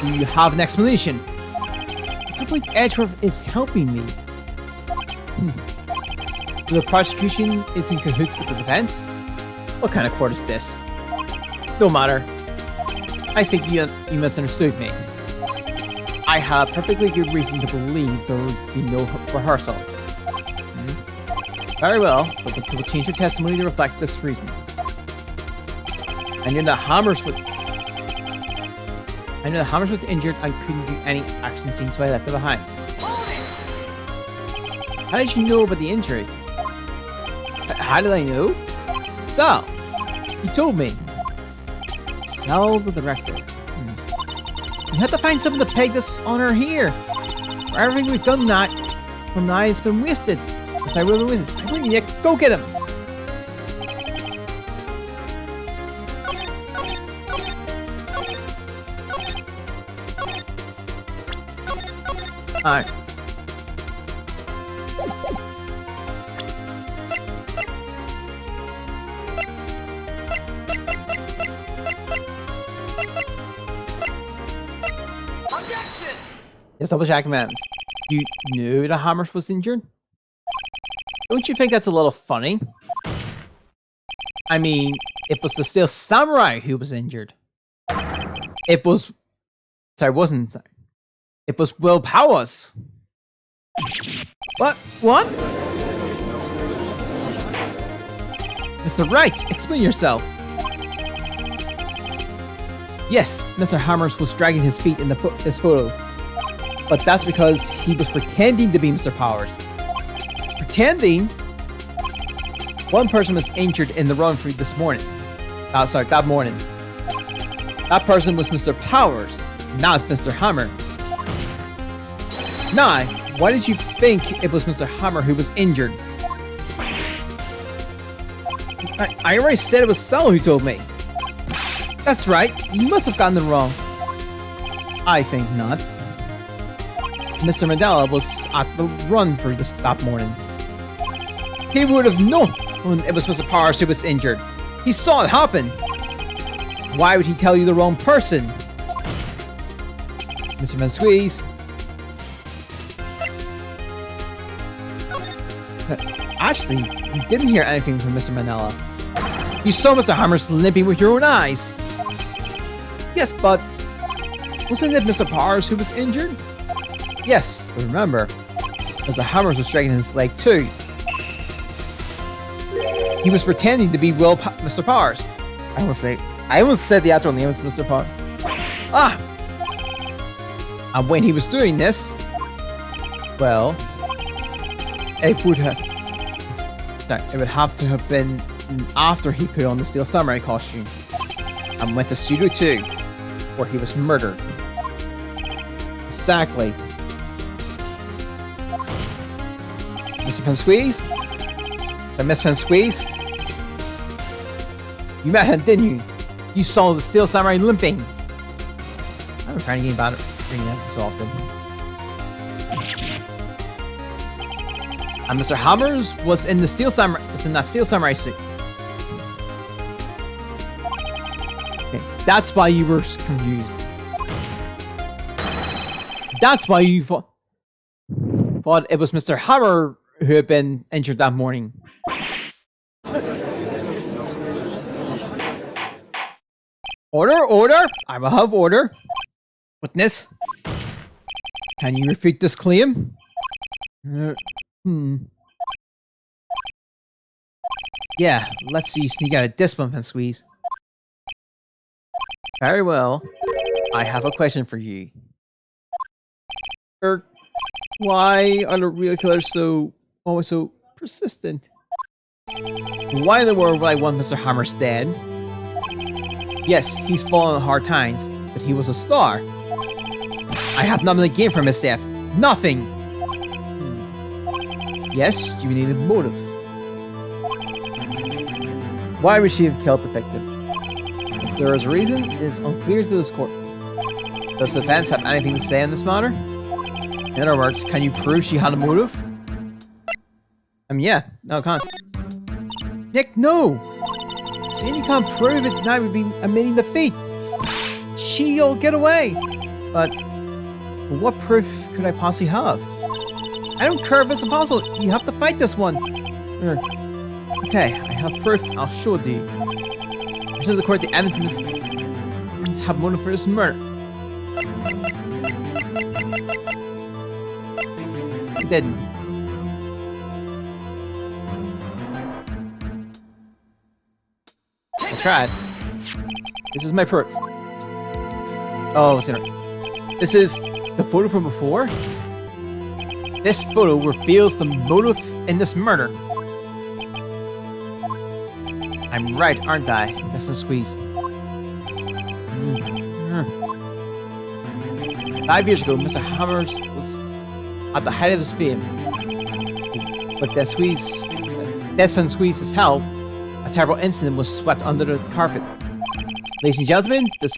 [SPEAKER 1] do you have an explanation? I can't believe Edgeworth is helping me. The prosecution is in cahoots with the defense? What kind of court is this? No matter. I think you misunderstood me. I have perfectly good reason to believe there would be no rehearsal. Very well, but we'll change your testimony to reflect this reason. I knew that Hammers was injured and couldn't do any action scenes, so I left it behind. How did you know about the injury? How did I know? Sal! You told me. Sal the director. You had to find something to peg this honor here. For everything we've done that, well, now it's been wasted. Yes, I will be wasted. I wouldn't yet. Go get him! Alright. Yes, double check commands. You knew the Hammers was injured? Don't you think that's a little funny? I mean, it was the Steel Samurai who was injured. It was... Sorry, wasn't... Sorry. It was Will Powers. What? What? Mr. Wright, explain yourself. Yes, Mr. Hammers was dragging his feet in this photo. But that's because he was pretending to be Mr. Powers. Pretending? One person was injured in the run for this morning. That morning. That person was Mr. Powers, not Mr. Hammer. Nah, why did you think it was Mr. Hammer who was injured? I already said it was Sal who told me. That's right, you must have gotten it wrong. I think not. Mr. Mandela was at the run for this that morning. He would have known it was Mr. Powers who was injured. He saw it happen. Why would he tell you the wrong person? Mr. Van Squeeze. Actually, you didn't hear anything from Mr. Mandela. You saw Mr. Hammer limping with your own eyes. Yes, but wasn't it Mr. Powers who was injured? Yes, but remember, Mr. Hammer was dragging his leg too. He was pretending to be Mr. Powers. I almost said the actual name was Mr. Powers. Ah! And when he was doing this, well, it would have to have been after he put on the Steel Samurai costume and went to Studio 2, where he was murdered. Exactly. Mr. Van Squeeze? Miss Van Squeeze? You met him, didn't you? You saw the Steel Samurai limping. I'm trying to get about it bringing that so often. And Mr. Hammers was in that Steel Samurai suit. Okay, that's why you were confused. That's why you thought it was Mr. Hammer who had been injured that morning. Order, order! I will have order. Witness, can you refute this claim? Yeah, let's see you sneak out of this one, Van Squeeze. Very well. I have a question for you. Why are the real killers always so persistent? Why in the world would I want Mr. Hammer's dead? Yes, he's fallen on hard times, but he was a star. I have nothing to gain from his death. Nothing! Yes, you need a motive. Why would she have killed the victim? If there is a reason, it is unclear to this court. Does the defense have anything to say on this matter? In other words, can you prove she had a motive? Yeah. No, I can't. Nick, no! Saying you can't prove it now would be admitting defeat. She'll get away. But what proof could I possibly have? I don't care if it's impossible. You have to fight this one. Okay, I have proof. I'll show it to you. Present the court the evidence must have motive for this murder. He didn't. I tried. This is my proof. Oh, this is the photo from before? This photo reveals the motive in this murder. I'm right, aren't I? This one squeezed. 5 years ago, Mr. Hammers was at the height of his fame. With Desmond Squeeze's help, a terrible incident was swept under the carpet. Ladies and gentlemen, the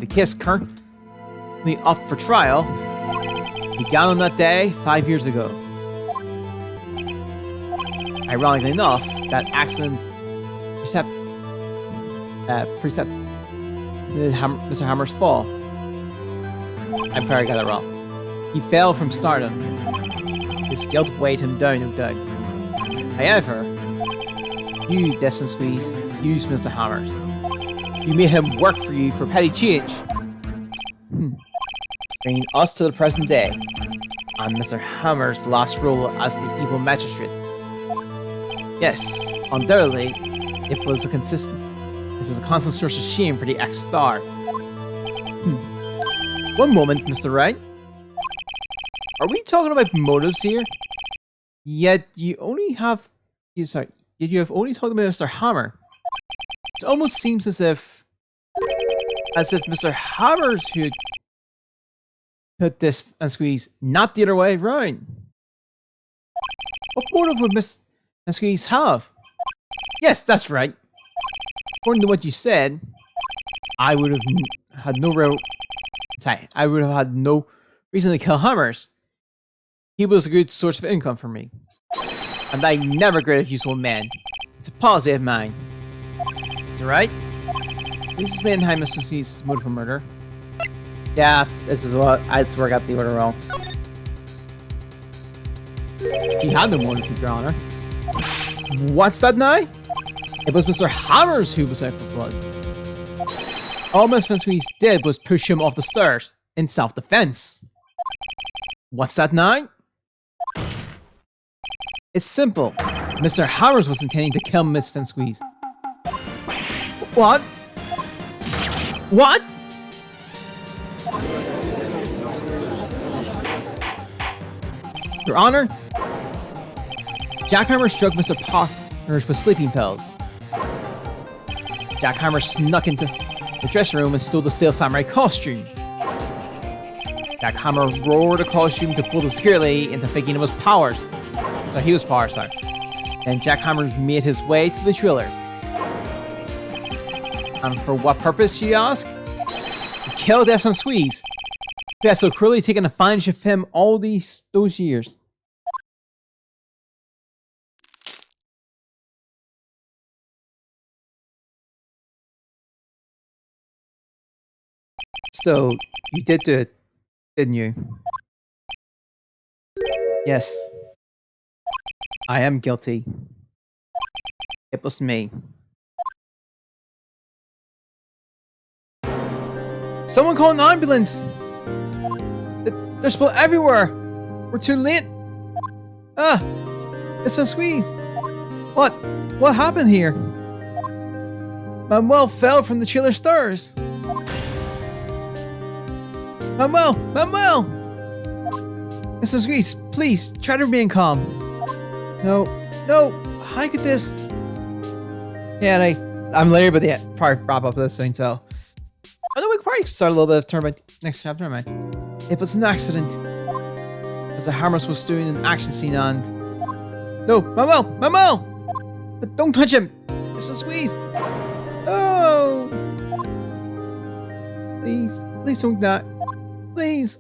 [SPEAKER 1] case currently up for trial began on that day 5 years ago. Ironically enough, that accident preceded Mr. Hammer's fall. I'm sorry I got that wrong. He fell from stardom. His guilt weighed him down, no doubt. However, you, Desmond Squeeze, used Mr. Hammers. You made him work for you for petty change. Bringing us to the present day, and Mr. Hammer's last role as the evil magistrate. Yes, undoubtedly, it was a constant source of shame for the ex-star. One moment, Mr. Wright. Are we talking about motives here? Yet you have only talked about Mr. Hammer. It almost seems as if As if Mr. Hammers who put this and squeeze, not the other way around. What motive would Miss and Squeeze have? Yes, that's right. According to what you said, I would have had no reason to kill Hammers. He was a good source of income for me. And I never regret a useful man. It's a policy of mine. Is it right? This is behind Mr. Squeeze's motive for murder.
[SPEAKER 3] Yeah, this is what I swear I got the order wrong.
[SPEAKER 1] He had no motive, Your Honor. What's that now? It was Mr. Hammers who was out for blood. All Miss Van Squeeze did was push him off the stairs in self-defense. What's that now? It's simple. Mr. Hammers was intending to kill Miss Van Squeeze. What? What? Your Honor, Jack Hammer struck Mr. Partners with sleeping pills. Jack Hammer snuck into the dressing room and stole the Steel Samurai costume. Jack Hammer wore the costume to fool the security into thinking it was powers. So he was powers, sorry. Then Jack Hammer made his way to the trailer. And for what purpose, you ask? To kill Death and Squeeze. Who had so cruelly taken advantage of him all those years. So, you did do it, didn't you? Yes. I am guilty. It was me. Someone call an ambulance! They're spilled everywhere! We're too late! Ah! It's Van Squeeze! What? What happened here? Manuel fell from the chiller stairs! Manuel! Manuel! It's Van Squeeze, please, try to remain calm. No, no, how could this... Yeah, I'm later, but yeah, probably wrap up this thing, so... I know we could probably start a little bit of tournament next chapter, never mind. It was an accident. As the Hammers was doing an action scene and... No, Manuel! Manuel! Don't touch him! It's Van Squeeze! Oh! Please, please don't die. Please!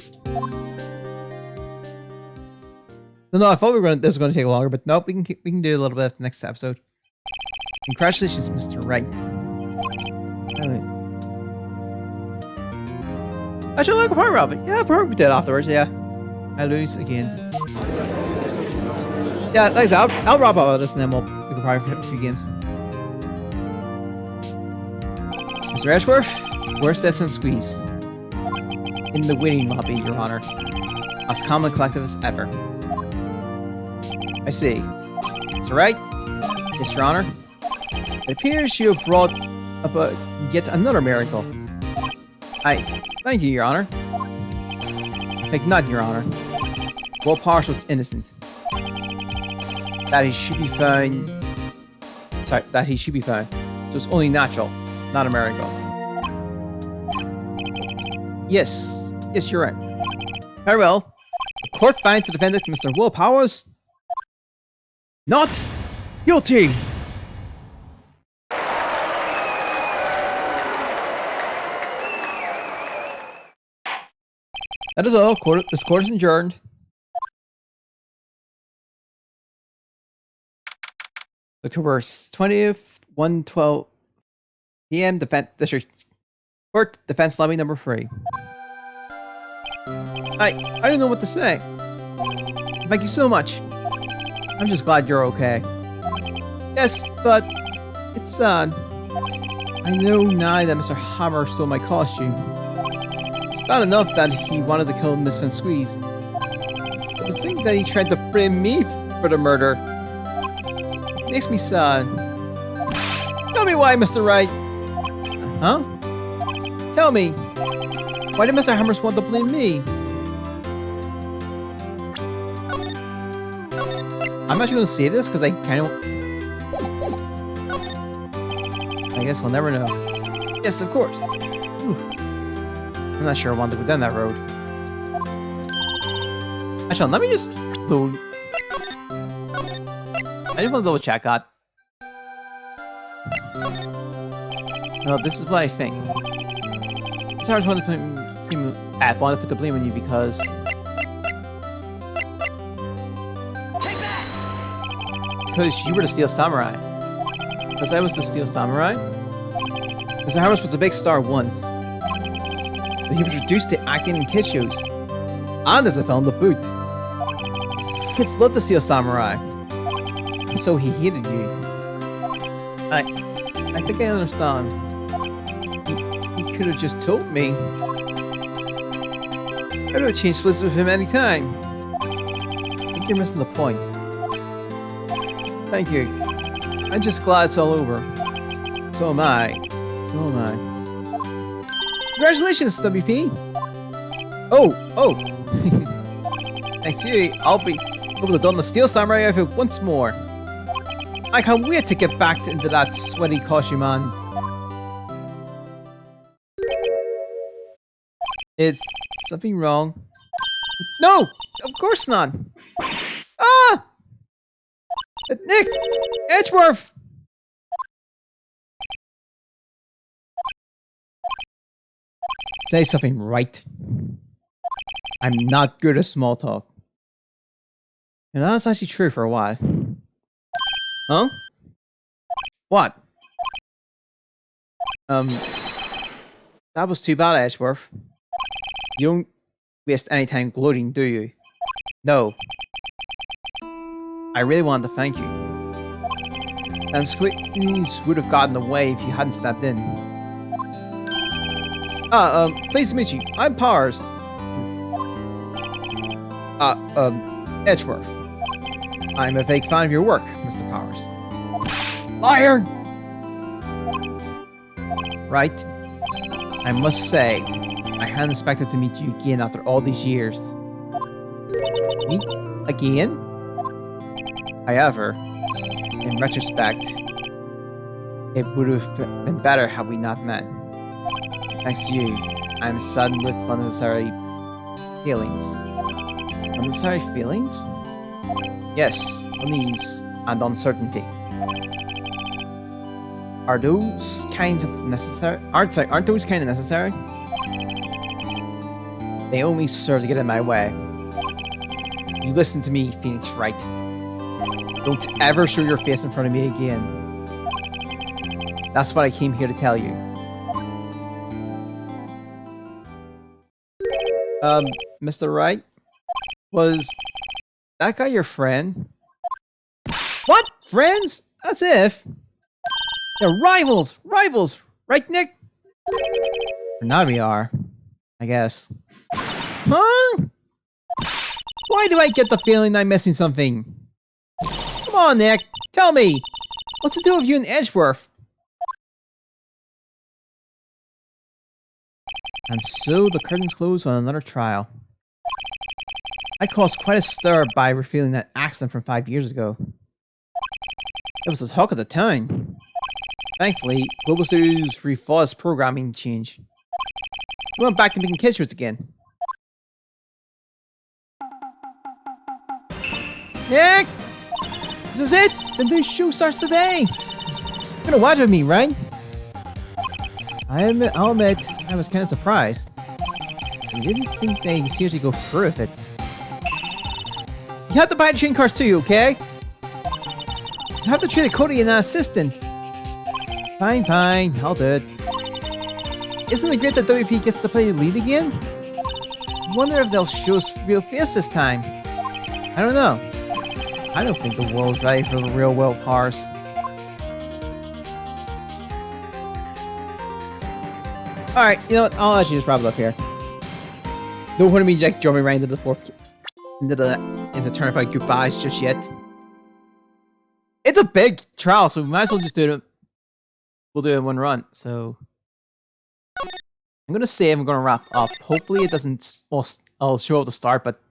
[SPEAKER 1] No, I thought this was going to take longer, but nope, we can do a little bit of the next episode. Congratulations, Mr. Wright. Actually, I could probably wrap it. Yeah, probably do it afterwards, yeah. I lose again. Yeah, like I said, I'll wrap up with this and then we can probably hit a few games. Mr. Edgeworth, where's Death and Squeeze? In the waiting lobby, Your Honor. As calm and collective as ever. I see. It's right. Yes, Your Honor. It appears you have brought about yet another miracle. Thank you, Your Honor. I think not, Your Honor. Will Powers was innocent. That he should be found. Sorry, that he should be found. So it's only natural, not a miracle. Yes, you're right. Very well. The court finds the defendant, Mr. Will Powers, not guilty. That is all. This court is adjourned. October 20th, 1:12 p.m. District Court, Defense Lobby number 3. I don't know what to say. Thank you so much. I'm just glad you're okay. Yes, but it's sad. I know now that Mr. Hammer stole my costume. It's bad enough that he wanted to kill Miss Van Squeeze. But the thing that he tried to frame me for the murder makes me sad. Tell me why, Mr. Wright. Huh? Tell me. Why did Mr. Hammers want to blame me? I'm actually going to save this because I kind of... I guess we'll never know. Yes, of course. Whew. I'm not sure I want to go down that road. Actually, let me just load. I just want to double check that. No, this is what I think. It's hard to want to put the blame on you because. Because you were the Steel Samurai. Because I was the Steel Samurai. Because Harris was a big star once. But he was reduced to acting in kid shows. And as a film, the boot. Kids loved the Steel Samurai. And so he hated you. I think I understand. He could have just told me. I would have changed places with him anytime. I think you're missing the point. Thank you. I'm just glad it's all over. So am I. So am I. Congratulations, WP! Oh! I see. I'll be able to don the Steel Samurai outfit once more. I can't wait to get back into that sweaty costume on. Is something wrong? No! Of course not! Ah! Nick! Edgeworth! Say something right. I'm not good at small talk. And that's actually true for a while. Huh? What? That was too bad, Edgeworth. You don't waste any time gloating, do you? No. I really wanted to thank you. And Squeeze would have gotten away if you hadn't stepped in. Pleased to meet you. I'm Powers. Edgeworth. I'm a big fan of your work, Mr. Powers. Liar! Right. I must say, I hadn't expected to meet you again after all these years. Meet again? However, in retrospect, it would have been better had we not met. Thanks to you, I'm saddened with unnecessary feelings. Unnecessary feelings? Yes, unease and uncertainty. Are those kinds of necessary? Aren't those kind of necessary? They only serve to get in my way. You listen to me, Phoenix Wright. Don't ever show your face in front of me again. That's what I came here to tell you. Mr. Wright? Was that guy your friend? What? Friends? That's if. They're rivals! Rivals! Right, Nick? Now we are. I guess. Huh? Why do I get the feeling I'm missing something? Come on, Nick. Tell me. What's the deal with you and Edgeworth? And so the curtains close on another trial. I caused quite a stir by revealing that accident from 5 years ago. It was the talk of the town. Thankfully, Global Studios refought its programming change. We went back to making kids shorts again. Nick! This is it! The new show starts today! You're gonna watch with me, right? I'll admit, I was kind of surprised. I didn't think they seriously go through with it. You have to buy the train cars too, okay? You have to treat Cody and an assistant. Fine, I'll do it. Isn't it great that WP gets to play the lead again? I wonder if they'll show us real face this time. I don't know. I don't think the world's ready for the real world cars. Alright, you know what? I'll actually just wrap it up here. Don't want to be like jumping right into the into Turnpike goodbyes just yet. It's a big trial, so we might as well just do it. We'll do it in one run. So I'm gonna save. I'm gonna wrap up. Hopefully, it doesn't. I'll show at the start, but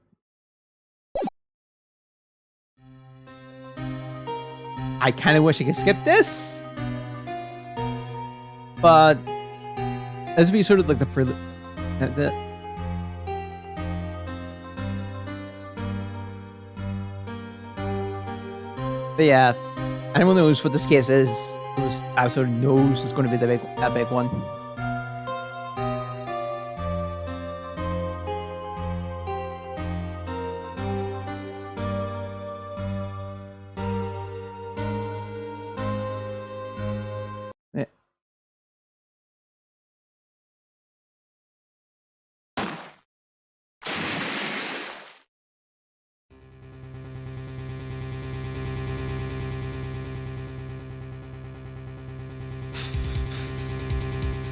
[SPEAKER 1] I kind of wish I could skip this. But This would be sort of like the but yeah, anyone knows what this case is, this episode knows it's going to be that big one. Yeah.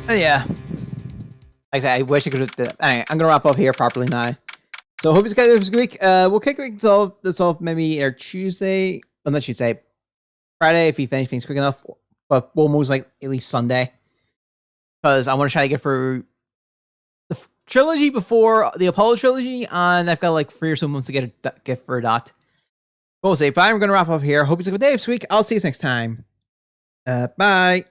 [SPEAKER 1] Yeah. Like I said, I wish I could have done it. Anyway, I'm gonna wrap up here properly now. So hope you guys have a good week. We'll kick this off maybe or Tuesday. Well, not Tuesday. Friday if anything's quick enough. But we'll most like at least Sunday. Because I want to try to get through the trilogy before the Apollo trilogy, and I've got like 3 or so months to get through that. We'll see. But I'm gonna wrap up here. Hope you have a good day this week. I'll see you next time. Bye.